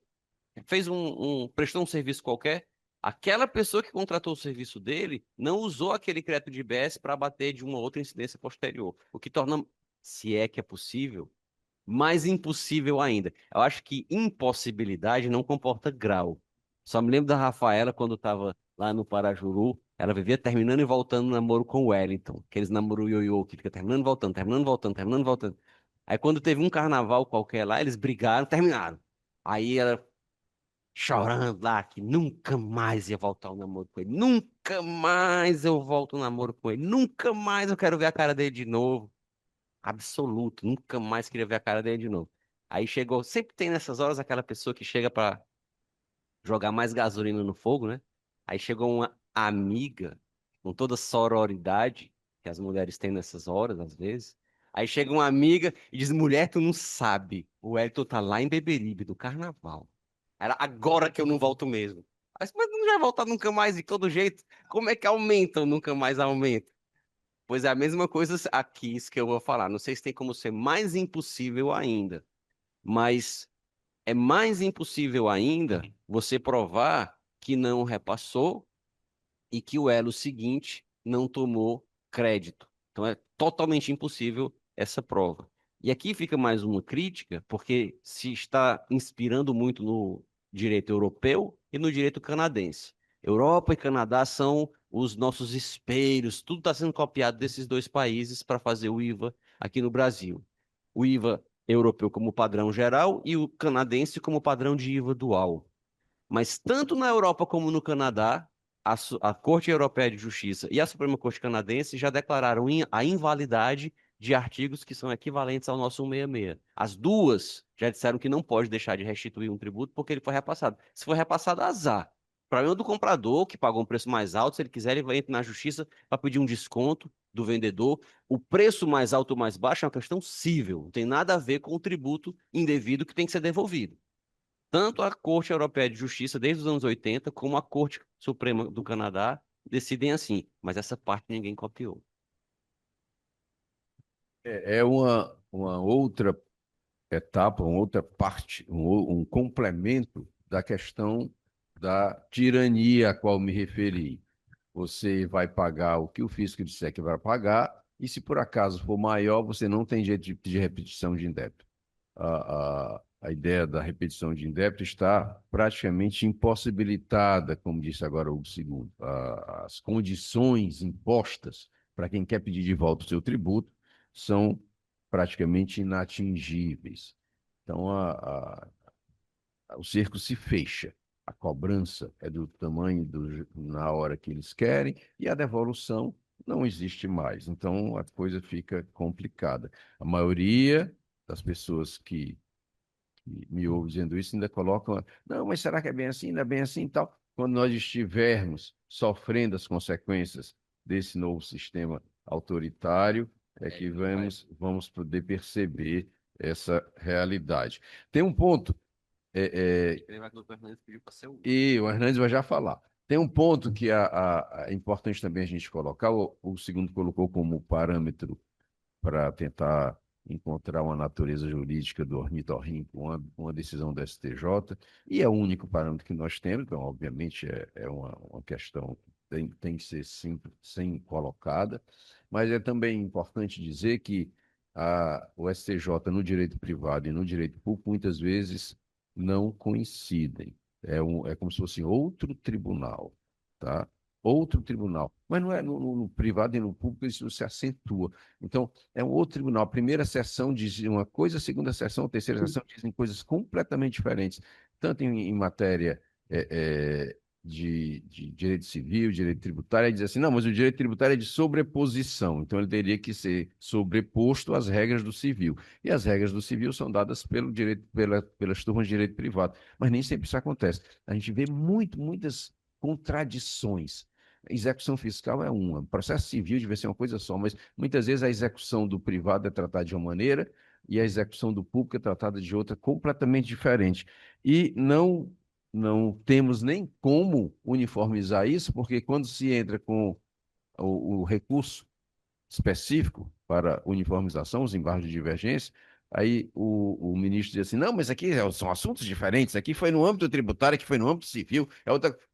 prestou um serviço qualquer, aquela pessoa que contratou o serviço dele não usou aquele crédito de IBS para abater de uma outra incidência posterior, o que torna, se é que é possível, mais impossível ainda. Eu acho que impossibilidade não comporta grau. Só me lembro da Rafaela quando estava lá no Parajuru. Ela vivia terminando e voltando no namoro com o Wellington. Aqueles namoro ioiô que fica terminando e voltando, terminando e voltando, terminando e voltando. Aí quando teve um carnaval qualquer lá, eles brigaram, terminaram. Aí ela chorando lá que nunca mais ia voltar ao namoro com ele. Nunca mais eu volto ao namoro com ele. Nunca mais eu quero ver a cara dele de novo. Absoluto, nunca mais queria ver a cara dele de novo. Aí chegou, sempre tem nessas horas aquela pessoa que chega pra jogar mais gasolina no fogo, né? Aí chegou uma amiga com toda a sororidade que as mulheres têm nessas horas, às vezes. Aí chega uma amiga e diz: mulher, tu não sabe, o Elton tá lá em Beberibe, do carnaval. Era agora que eu não volto mesmo. Aí, mas não vai voltar nunca mais de todo jeito. Como é que aumenta ou nunca mais aumenta? Pois é a mesma coisa aqui, isso que eu vou falar. Não sei se tem como ser mais impossível ainda, mas é mais impossível ainda você provar que não repassou e que o elo seguinte não tomou crédito. Então é totalmente impossível essa prova. E aqui fica mais uma crítica, porque se está inspirando muito no direito europeu e no direito canadense. Europa e Canadá são os nossos espelhos, tudo está sendo copiado desses dois países para fazer o IVA aqui no Brasil. O IVA europeu como padrão geral e o canadense como padrão de IVA dual. Mas tanto na Europa como no Canadá, a Corte Europeia de Justiça e a Suprema Corte Canadense já declararam a invalidade de artigos que são equivalentes ao nosso 166. As duas já disseram que não pode deixar de restituir um tributo porque ele foi repassado. Se for repassado, azar. O problema é do comprador, que pagou um preço mais alto. Se ele quiser, ele vai entrar na justiça para pedir um desconto do vendedor. O preço mais alto ou mais baixo é uma questão cível. Não tem nada a ver com o tributo indevido que tem que ser devolvido. Tanto a Corte Europeia de Justiça, desde os anos 80, como a Corte Suprema do Canadá, decidem assim. Mas essa parte ninguém copiou. É uma outra etapa, uma outra parte, um complemento da questão da tirania a qual me referi. Você vai pagar o que o fisco disser que vai pagar, e se por acaso for maior, você não tem jeito de pedir repetição de indébito. A ideia da repetição de indébito está praticamente impossibilitada, como disse agora o segundo. As condições impostas para quem quer pedir de volta o seu tributo são praticamente inatingíveis. Então, o cerco se fecha. A cobrança é do tamanho na hora que eles querem e a devolução não existe mais. Então, a coisa fica complicada. A maioria das pessoas que me ouvem dizendo isso ainda colocam, não, mas será que é bem assim? Não é bem assim e tal? Quando nós estivermos sofrendo as consequências desse novo sistema autoritário, é que vamos poder perceber essa realidade. Tem um ponto, e o Hernandes vai já falar. Tem um ponto que é importante também a gente colocar, o segundo colocou como parâmetro para tentar encontrar uma natureza jurídica do ornitorrinco, uma decisão do STJ, e é o único parâmetro que nós temos, então, obviamente, é uma questão que tem que ser sem colocada, mas é também importante dizer que o STJ no direito privado e no direito público muitas vezes não coincidem. É como se fosse outro tribunal, tá? Outro tribunal. Mas não é no privado e no público, isso se acentua. Então, é um outro tribunal. A primeira sessão diz uma coisa, a segunda sessão, a terceira sessão dizem coisas completamente diferentes, tanto em matéria de direito civil, direito tributário, aí diz assim, não, mas o direito tributário é de sobreposição, então ele teria que ser sobreposto às regras do civil. E as regras do civil são dadas pelo direito, pelas turmas de direito privado, mas nem sempre isso acontece. A gente vê muitas contradições. Execução fiscal é uma, processo civil deve ser uma coisa só, mas muitas vezes a execução do privado é tratada de uma maneira e a execução do público é tratada de outra completamente diferente. E não temos nem como uniformizar isso, porque quando se entra com o recurso específico para uniformização, os embargos de divergência, aí o ministro diz assim, não, mas aqui são assuntos diferentes, aqui foi no âmbito tributário, aqui foi no âmbito civil,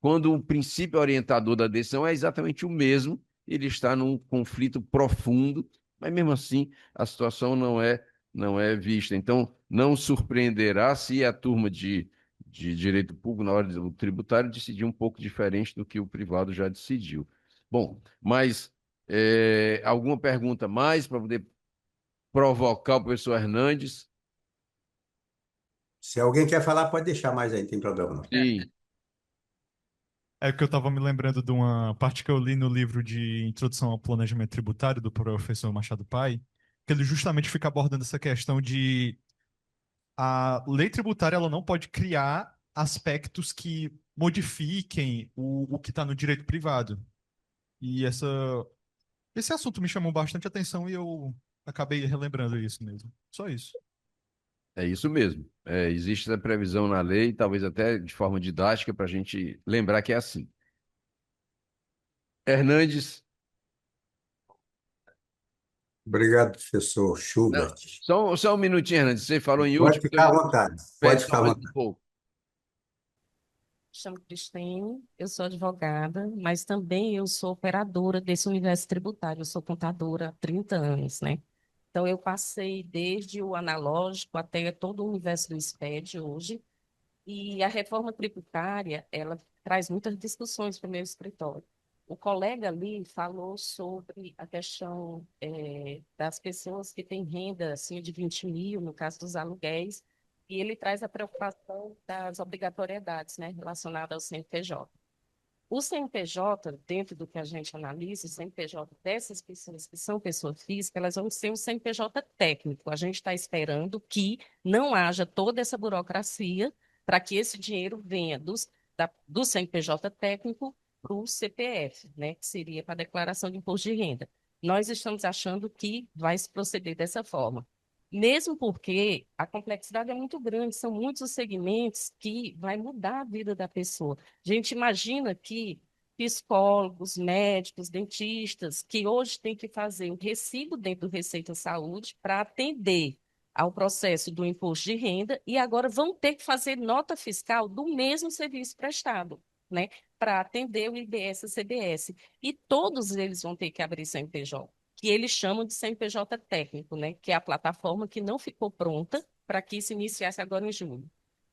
quando o princípio orientador da decisão é exatamente o mesmo, ele está num conflito profundo, mas mesmo assim a situação não é vista. Então, não surpreenderá se a turma de direito público, na hora do tributário, decidir um pouco diferente do que o privado já decidiu. Bom, mas alguma pergunta mais para poder provocar o professor Hernandes? Se alguém quer falar, pode deixar mais aí, não tem problema não. Sim. É que eu estava me lembrando de uma parte que eu li no livro de Introdução ao Planejamento Tributário do professor Machado Pai, que ele justamente fica abordando essa questão de a lei tributária ela não pode criar aspectos que modifiquem o que está no direito privado. E esse assunto me chamou bastante atenção e eu acabei relembrando isso mesmo. Só isso. É isso mesmo. Existe essa previsão na lei, talvez até de forma didática, para a gente lembrar que é assim. Hernandes. Obrigado, professor Não, Schubert. só um minutinho, Hernandes. Você falou em Pode último, ficar à então vontade. Pode peço ficar só à mais um vontade. pouco. Chamo Cristine, eu sou advogada, mas também eu sou operadora desse universo tributário. Eu sou contadora há 30 anos, né? Então, eu passei desde o analógico até todo o universo do SPED hoje. E a reforma tributária, ela traz muitas discussões para o meu escritório. O colega ali falou sobre a questão das pessoas que têm renda acima de 20 mil, no caso dos aluguéis, e ele traz a preocupação das obrigatoriedades, né, relacionadas ao CNPJ. O CNPJ, dentro do que a gente analisa, o CNPJ dessas pessoas que são pessoa física, elas vão ser um CNPJ técnico. A gente está esperando que não haja toda essa burocracia para que esse dinheiro venha do CNPJ técnico para o CPF, né, que seria para a declaração de imposto de renda. Nós estamos achando que vai se proceder dessa forma. Mesmo porque a complexidade é muito grande, são muitos os segmentos que vai mudar a vida da pessoa. A gente imagina que psicólogos, médicos, dentistas, que hoje têm que fazer o recibo dentro do Receita Saúde para atender ao processo do imposto de renda e agora vão ter que fazer nota fiscal do mesmo serviço prestado, né, para atender o IBS e CBS. E todos eles vão ter que abrir CNPJ, que eles chamam de CNPJ técnico, né, que é a plataforma que não ficou pronta para que se iniciasse agora em julho.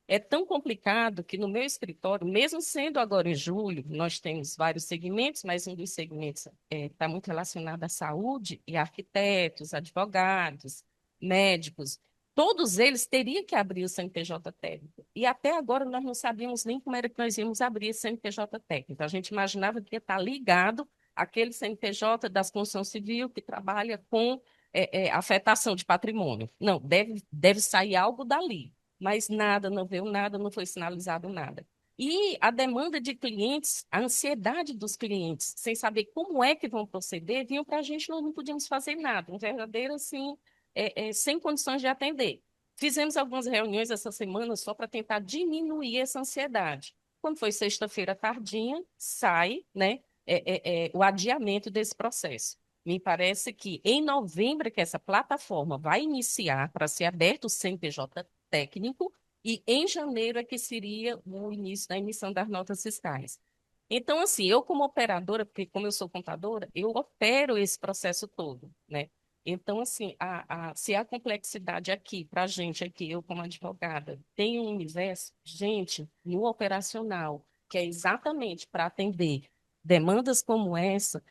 É tão complicado que no meu escritório, mesmo sendo agora em julho, nós temos vários segmentos, mas um dos segmentos está muito relacionado à saúde, e arquitetos, advogados, médicos, todos eles teriam que abrir o CNPJ técnico. E até agora nós não sabíamos nem como era que nós íamos abrir esse CNPJ técnico. A gente imaginava que ia estar ligado àquele CNPJ das construção civil que trabalha com afetação de patrimônio. Não, deve sair algo dali, mas nada, não veio nada, não foi sinalizado nada. E a demanda de clientes, a ansiedade dos clientes, sem saber como é que vão proceder, vinham para a gente, nós não podíamos fazer nada, um verdadeiro, assim, sem condições de atender. Fizemos algumas reuniões essa semana só para tentar diminuir essa ansiedade. Quando foi sexta-feira tardinha, sai, né, o adiamento desse processo. Me parece que em novembro que essa plataforma vai iniciar para ser aberto o CNPJ técnico, e em janeiro é que seria o início da emissão das notas fiscais. Então, assim, eu como operadora, porque como eu sou contadora, eu opero esse processo todo, né? Então, assim, se a complexidade aqui, para a gente aqui, eu como advogada, tem um universo, gente, no operacional, que é exatamente para atender demandas como essa,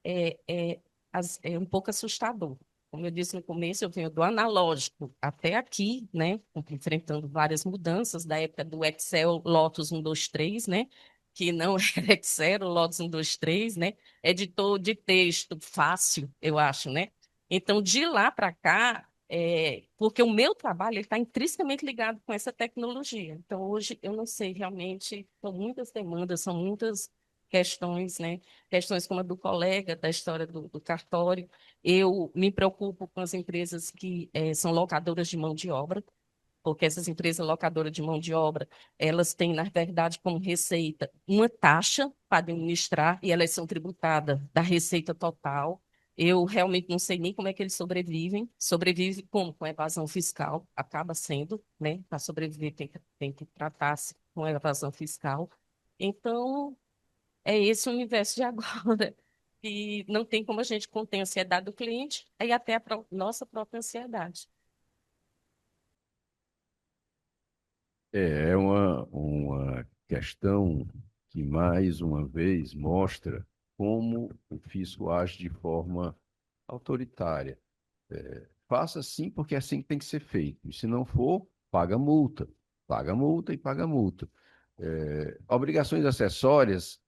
é, é, é um pouco assustador. Como eu disse no começo, eu venho do analógico até aqui, né, enfrentando várias mudanças, da época do Excel Lotus 123, né, que não era Excel, Lotus 123, né, editor de texto fácil, eu acho, né. Então, de lá para cá, porque o meu trabalho está intrinsecamente ligado com essa tecnologia. Então, hoje, eu não sei realmente, são muitas demandas, são muitas questões, né, questões como a do colega, da história do cartório. Eu me preocupo com as empresas que são locadoras de mão de obra, porque essas empresas locadoras de mão de obra, elas têm, na verdade, como receita uma taxa para administrar e elas são tributadas da receita total. Eu realmente não sei nem como é que eles sobrevivem. Sobrevivem como? Com evasão fiscal, acaba sendo, né? Para sobreviver tem que tratar-se com evasão fiscal. Então, é esse o universo de agora. E não tem como a gente conter a ansiedade do cliente e até a nossa própria ansiedade. É uma questão que, mais uma vez, mostra como o fisco age de forma autoritária. Faça sim, porque é assim que tem que ser feito. E se não for, paga multa. Paga multa e paga multa. Obrigações acessórias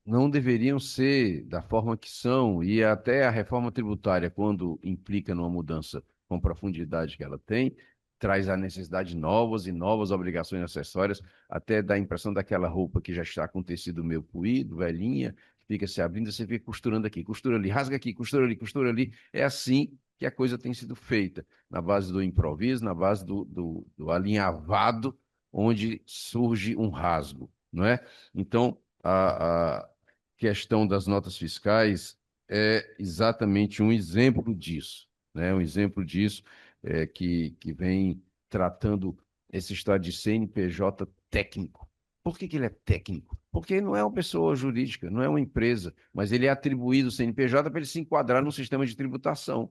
não deveriam ser da forma que são, e até a reforma tributária, quando implica numa mudança com profundidade que ela tem, traz a necessidade de novas e novas obrigações acessórias, até dá a impressão daquela roupa que já está com tecido meio puído, velhinha, fica se abrindo, você fica costurando aqui, costura ali, rasga aqui, costura ali, costura ali. É assim que a coisa tem sido feita, na base do improviso, na base do alinhavado, onde surge um rasgo, não é? Então, a questão das notas fiscais é exatamente um exemplo disso, né? Um exemplo disso que vem tratando esse estado de CNPJ técnico. Por que ele é técnico? Porque ele não é uma pessoa jurídica, não é uma empresa, mas ele é atribuído o CNPJ para ele se enquadrar no sistema de tributação.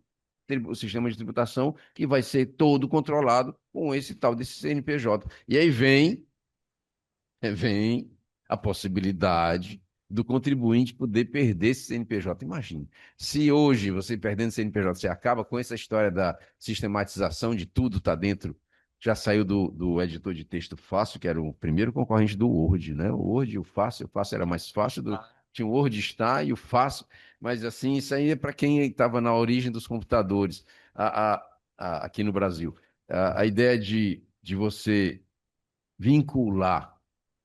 O sistema de tributação que vai ser todo controlado com esse tal desse CNPJ. E aí vem a possibilidade do contribuinte poder perder esse CNPJ. Imagine, se hoje você perdendo CNPJ, você acaba com essa história da sistematização de tudo está dentro, já saiu do editor de texto fácil, que era o primeiro concorrente do Word, né? O Word e o fácil era mais fácil, tinha o Word está e o fácil, mas assim, isso aí é para quem estava na origem dos computadores aqui no Brasil. A ideia de você vincular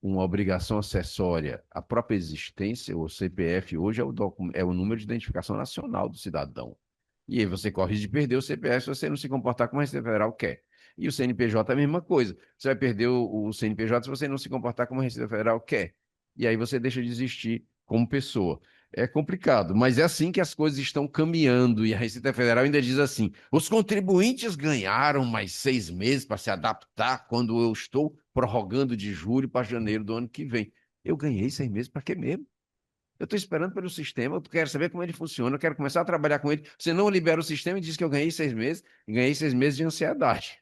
uma obrigação acessória à própria existência, o CPF hoje é o número de identificação nacional do cidadão. E aí você corre de perder o CPF se você não se comportar como a Receita Federal quer. E o CNPJ é a mesma coisa. Você vai perder o CNPJ se você não se comportar como a Receita Federal quer. E aí você deixa de existir como pessoa. É complicado, mas é assim que as coisas estão caminhando. E a Receita Federal ainda diz assim: os contribuintes ganharam mais 6 meses para se adaptar quando eu estou prorrogando de julho para janeiro do ano que vem. Eu ganhei 6 meses para quê mesmo? Eu estou esperando pelo sistema, eu quero saber como ele funciona, eu quero começar a trabalhar com ele. Você não libera o sistema e diz que eu ganhei 6 meses, e ganhei 6 meses de ansiedade.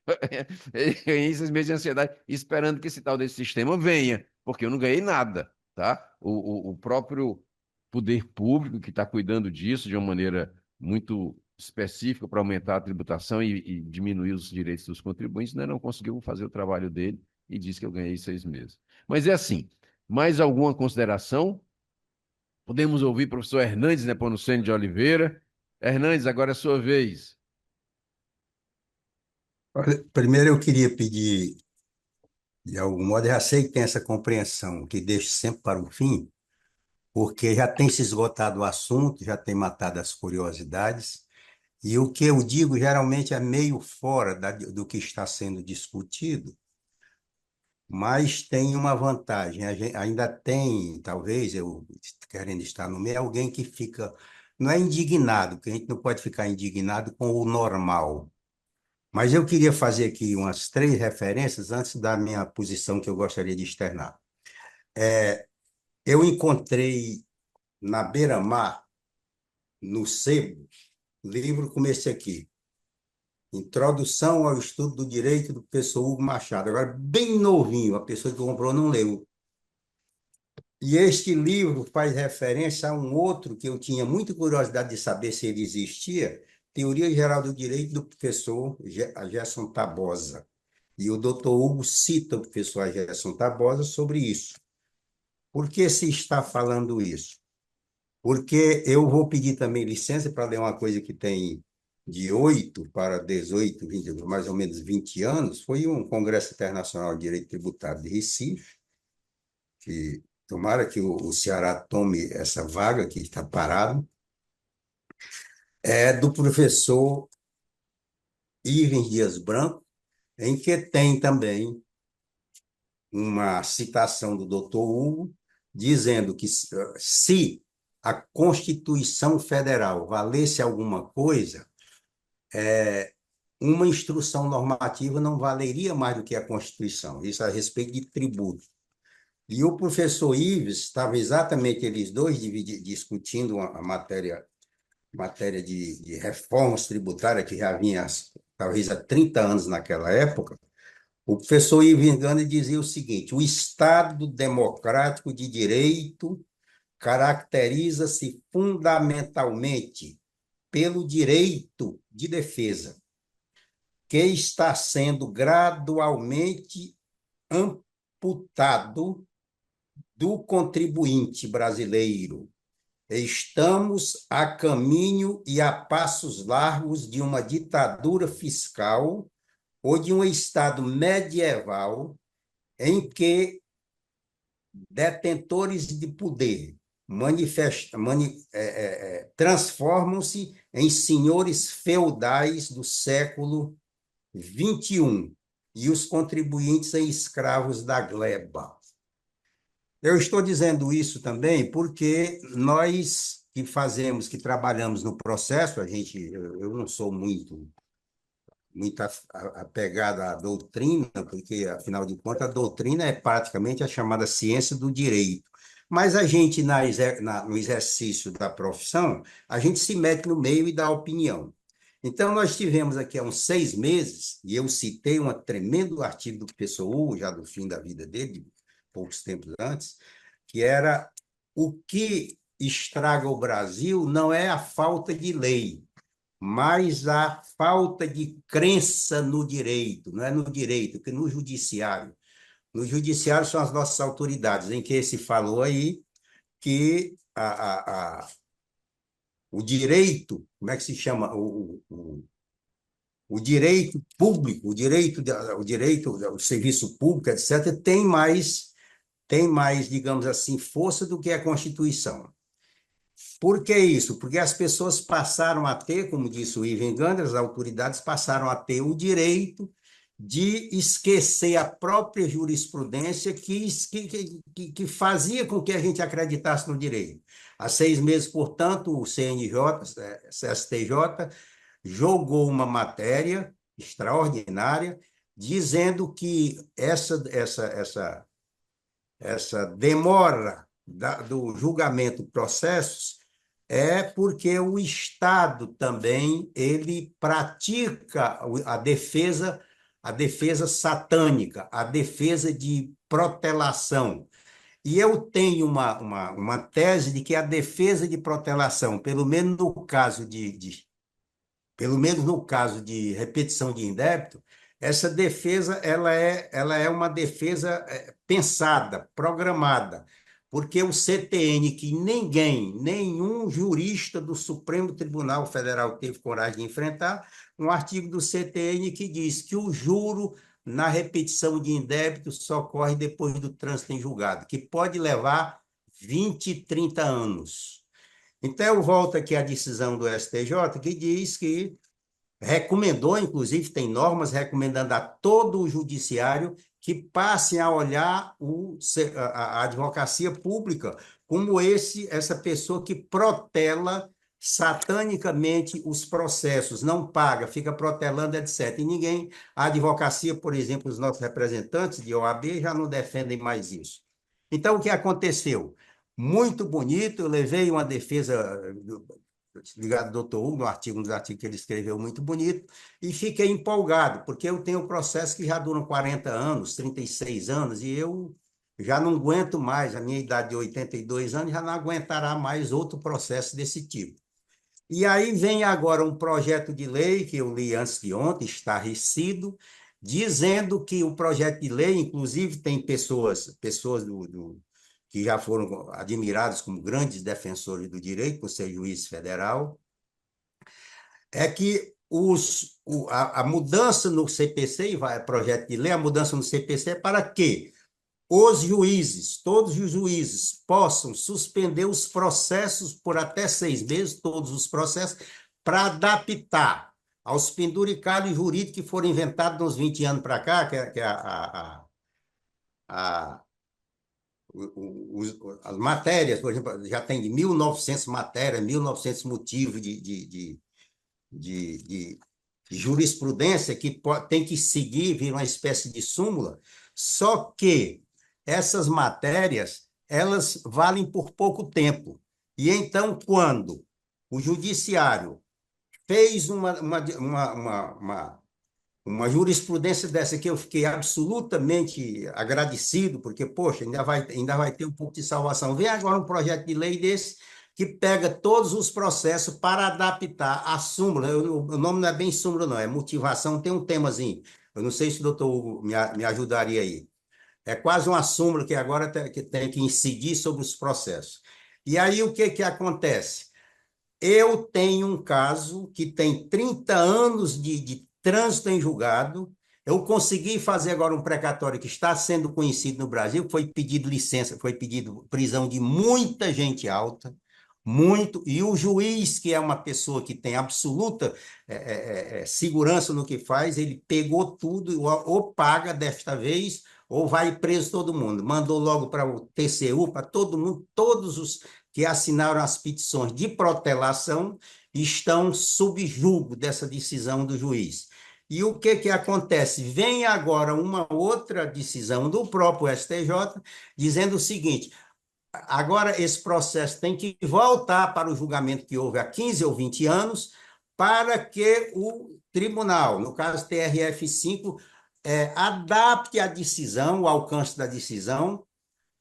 Ganhei 6 meses de ansiedade, esperando que esse tal desse sistema venha, porque eu não ganhei nada, tá? O próprio poder público que está cuidando disso de uma maneira muito específica para aumentar a tributação e diminuir os direitos dos contribuintes, né, não conseguiu fazer o trabalho dele e disse que eu ganhei 6 meses. Mas é assim, mais alguma consideração? Podemos ouvir o professor Hernandes Nepomuceno de Oliveira. Hernandes, agora é a sua vez. Olha, primeiro eu queria pedir De algum modo, eu já sei que tem essa compreensão, que deixa sempre para o fim, porque já tem se esgotado o assunto, já tem matado as curiosidades, e o que eu digo geralmente é meio fora do que está sendo discutido, mas tem uma vantagem. Ainda tem, talvez, eu querendo estar no meio, alguém que fica, não é indignado, porque a gente não pode ficar indignado com o normal. Mas eu queria fazer aqui umas 3 referências antes da minha posição que eu gostaria de externar. Eu encontrei na Beira-Mar, no Sebo, livro como esse aqui, Introdução ao Estudo do Direito do professor Hugo Machado. Agora, bem novinho, a pessoa que comprou não leu. E este livro faz referência a um outro que eu tinha muita curiosidade de saber se ele existia, Teoria Geral do Direito, do professor Gerson Tabosa. E o doutor Hugo cita o professor Gerson Tabosa sobre isso. Por que se está falando isso? Porque eu vou pedir também licença para ler uma coisa que tem de 8 para 18, 20, mais ou menos 20 anos. Foi um Congresso Internacional de Direito Tributário de Recife, que tomara que o Ceará tome essa vaga que está parado, é do professor Ivens Dias Branco, em que tem também uma citação do doutor Hugo, dizendo que se a Constituição Federal valesse alguma coisa, uma instrução normativa não valeria mais do que a Constituição, isso a respeito de tributo. E o professor Ives estava exatamente eles dois discutindo a matéria de reformas tributárias que já vinha talvez há 30 anos naquela época. O professor Ives Gandhi dizia o seguinte: o Estado democrático de direito caracteriza-se fundamentalmente pelo direito de defesa, que está sendo gradualmente amputado do contribuinte brasileiro. Estamos a caminho e a passos largos de uma ditadura fiscal ou de um Estado medieval em que detentores de poder transformam-se em senhores feudais do século XXI e os contribuintes em escravos da gleba. Eu estou dizendo isso também porque nós que trabalhamos no processo, eu não sou muito apegado à doutrina, porque, afinal de contas, a doutrina é praticamente a chamada ciência do direito. Mas a gente, no exercício da profissão, a gente se mete no meio e dá opinião. Então, nós tivemos aqui há uns 6 meses, e eu citei um tremendo artigo do professor Hugo, já do fim da vida dele, poucos tempos antes, que era: o que estraga o Brasil não é a falta de lei, mas a falta de crença no direito, não é no direito, que no judiciário. No judiciário são as nossas autoridades, em que se falou aí que o direito, como é que se chama? O direito público, o direito ao serviço público, etc., tem mais, digamos assim, força do que a Constituição. Por que isso? Porque as pessoas passaram a ter, como disse o Ivan Gandhi, as autoridades passaram a ter o direito de esquecer a própria jurisprudência que fazia com que a gente acreditasse no direito. Há 6 meses, portanto, o STJ jogou uma matéria extraordinária dizendo que essa demora do julgamento de processos é porque o Estado também ele pratica a defesa satânica, a defesa de protelação. E eu tenho uma tese de que a defesa de protelação, pelo menos no caso de repetição de indébito, essa defesa ela é uma defesa pensada, programada, porque o CTN, que nenhum jurista do Supremo Tribunal Federal teve coragem de enfrentar, um artigo do CTN que diz que o juro na repetição de indébito só ocorre depois do trânsito em julgado, que pode levar 20, 30 anos. Então, eu volto aqui à decisão do STJ, que diz que recomendou, inclusive, tem normas recomendando a todo o judiciário que passem a olhar a advocacia pública como essa pessoa que protela satanicamente os processos, não paga, fica protelando, etc. E ninguém, a advocacia, por exemplo, os nossos representantes de OAB já não defendem mais isso. Então, o que aconteceu? Muito bonito, eu levei uma defesa ligado ao doutor Hugo, um dos artigos que ele escreveu muito bonito, e fiquei empolgado, porque eu tenho processos que já duram 40 anos, 36 anos, e eu já não aguento mais, a minha idade de 82 anos já não aguentará mais outro processo desse tipo. E aí vem agora um projeto de lei, que eu li antes de ontem, estarrecido, dizendo que o projeto de lei, inclusive, tem pessoas que já foram admirados como grandes defensores do direito, por ser juiz federal, é que a mudança no CPC, e vai projeto de lei, a mudança no CPC é para que os juízes, todos os juízes, possam suspender os processos por até 6 meses, todos os processos, para adaptar aos penduricalhos jurídicos que foram inventados nos 20 anos para cá, que é as matérias, por exemplo, já tem de 1900 matérias, 1900 motivos de jurisprudência que tem que seguir, vir uma espécie de súmula, só que essas matérias, elas valem por pouco tempo. E então, quando o judiciário fez uma jurisprudência dessa que eu fiquei absolutamente agradecido, porque, poxa, ainda vai ter um pouco de salvação. Vem agora um projeto de lei desse que pega todos os processos para adaptar a súmula. O nome não é bem súmula, não, é motivação, tem um temazinho. Eu não sei se o doutor Hugo me ajudaria aí. É quase uma súmula que agora tem que incidir sobre os processos. E aí o que acontece? Eu tenho um caso que tem 30 anos de trânsito em julgado. Eu consegui fazer agora um precatório que está sendo conhecido no Brasil, foi pedido licença, foi pedido prisão de muita gente alta, muito, e o juiz, que é uma pessoa que tem absoluta segurança no que faz, ele pegou tudo, ou paga desta vez, ou vai preso todo mundo. Mandou logo para o TCU, para todo mundo, todos os que assinaram as petições de protelação estão sob julgo dessa decisão do juiz. E o que acontece? Vem agora uma outra decisão do próprio STJ dizendo o seguinte: agora esse processo tem que voltar para o julgamento que houve há 15 ou 20 anos, para que o tribunal, no caso TRF5, adapte a decisão, o alcance da decisão,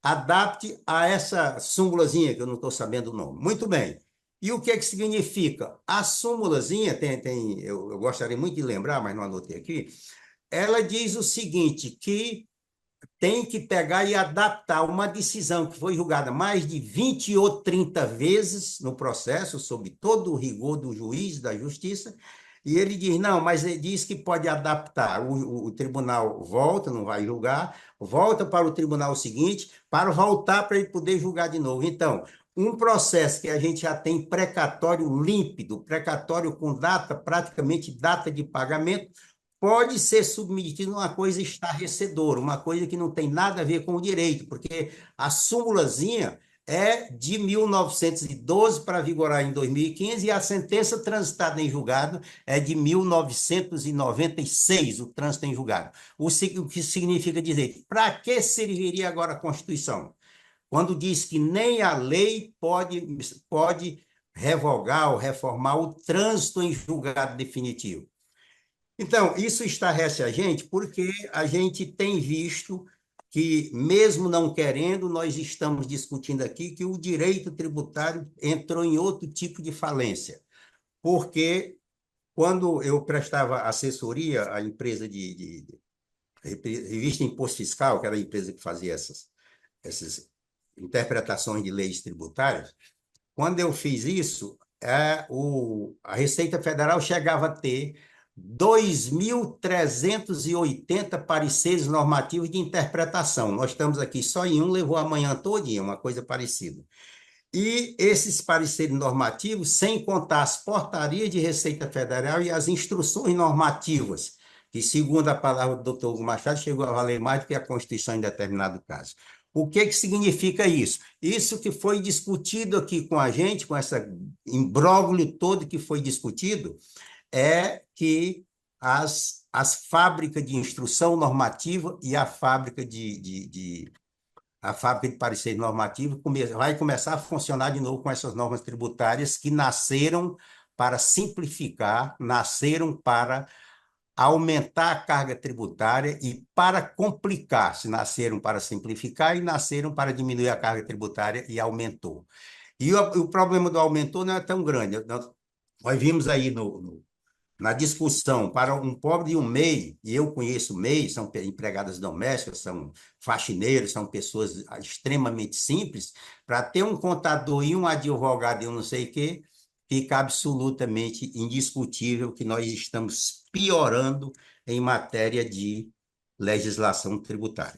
adapte a essa súmulazinha, que eu não estou sabendo o nome. Muito bem. E o que significa? A súmulazinha, eu gostaria muito de lembrar, mas não anotei aqui, ela diz o seguinte, que tem que pegar e adaptar uma decisão que foi julgada mais de 20 ou 30 vezes no processo, sob todo o rigor do juiz, da justiça, e ele diz, não, mas ele diz que pode adaptar, o tribunal volta, não vai julgar, volta para o tribunal seguinte, para voltar para ele poder julgar de novo. Então, um processo que a gente já tem precatório límpido, precatório com data, praticamente data de pagamento, pode ser submetido a uma coisa estarrecedora, uma coisa que não tem nada a ver com o direito, porque a súmulazinha é de 1912 para vigorar em 2015 e a sentença transitada em julgado é de 1996, o trânsito em julgado. O que significa dizer, para que serviria agora a Constituição? Quando diz que nem a lei pode revogar ou reformar o trânsito em julgado definitivo. Então, isso estarrece a gente porque a gente tem visto que, mesmo não querendo, nós estamos discutindo aqui que o direito tributário entrou em outro tipo de falência. Porque, quando eu prestava assessoria à empresa de Revista Imposto Fiscal, que era a empresa que fazia essas interpretações de leis tributárias, quando eu fiz isso, a Receita Federal chegava a ter 2.380 pareceres normativos de interpretação. Nós estamos aqui só em um, levou a manhã todinha, uma coisa parecida. E esses pareceres normativos, sem contar as portarias de Receita Federal e as instruções normativas, que, segundo a palavra do doutor Hugo Machado, chegou a valer mais do que a Constituição em determinado caso. O que significa isso? Isso que foi discutido aqui com a gente, com esse imbróglio todo que foi discutido, é que as fábricas de instrução normativa e a fábrica de parecer normativo vai começar a funcionar de novo com essas normas tributárias que nasceram para simplificar, nasceram para aumentar a carga tributária e para complicar, se nasceram para simplificar e nasceram para diminuir a carga tributária e aumentou. E o problema do aumentou não é tão grande. Nós vimos aí na discussão para um pobre e um MEI, e eu conheço MEI, são empregadas domésticas, são faxineiros, são pessoas extremamente simples, para ter um contador e um advogado e um não sei o quê, fica absolutamente indiscutível que nós estamos piorando em matéria de legislação tributária.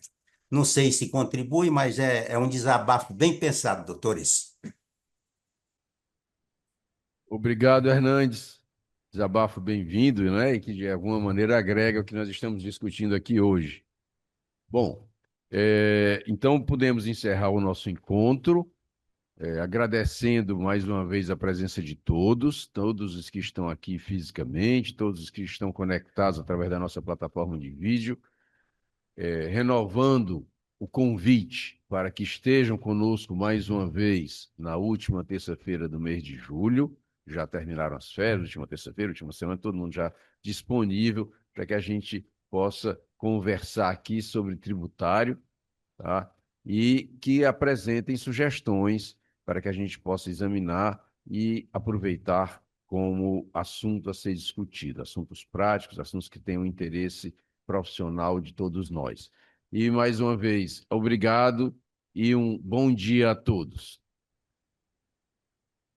Não sei se contribui, mas é um desabafo bem pensado, doutores. Obrigado, Hernandes. Desabafo bem-vindo, né? E que de alguma maneira agrega o que nós estamos discutindo aqui hoje. Bom, então podemos encerrar o nosso encontro, agradecendo mais uma vez a presença de todos os que estão aqui fisicamente, todos os que estão conectados através da nossa plataforma de vídeo, renovando o convite para que estejam conosco mais uma vez na última terça-feira do mês de julho. Já terminaram as férias, última terça-feira, última semana, todo mundo já disponível para que a gente possa conversar aqui sobre tributário, tá? E que apresentem sugestões para que a gente possa examinar e aproveitar como assunto a ser discutido, assuntos práticos, assuntos que tenham interesse profissional de todos nós. E, mais uma vez, obrigado e um bom dia a todos.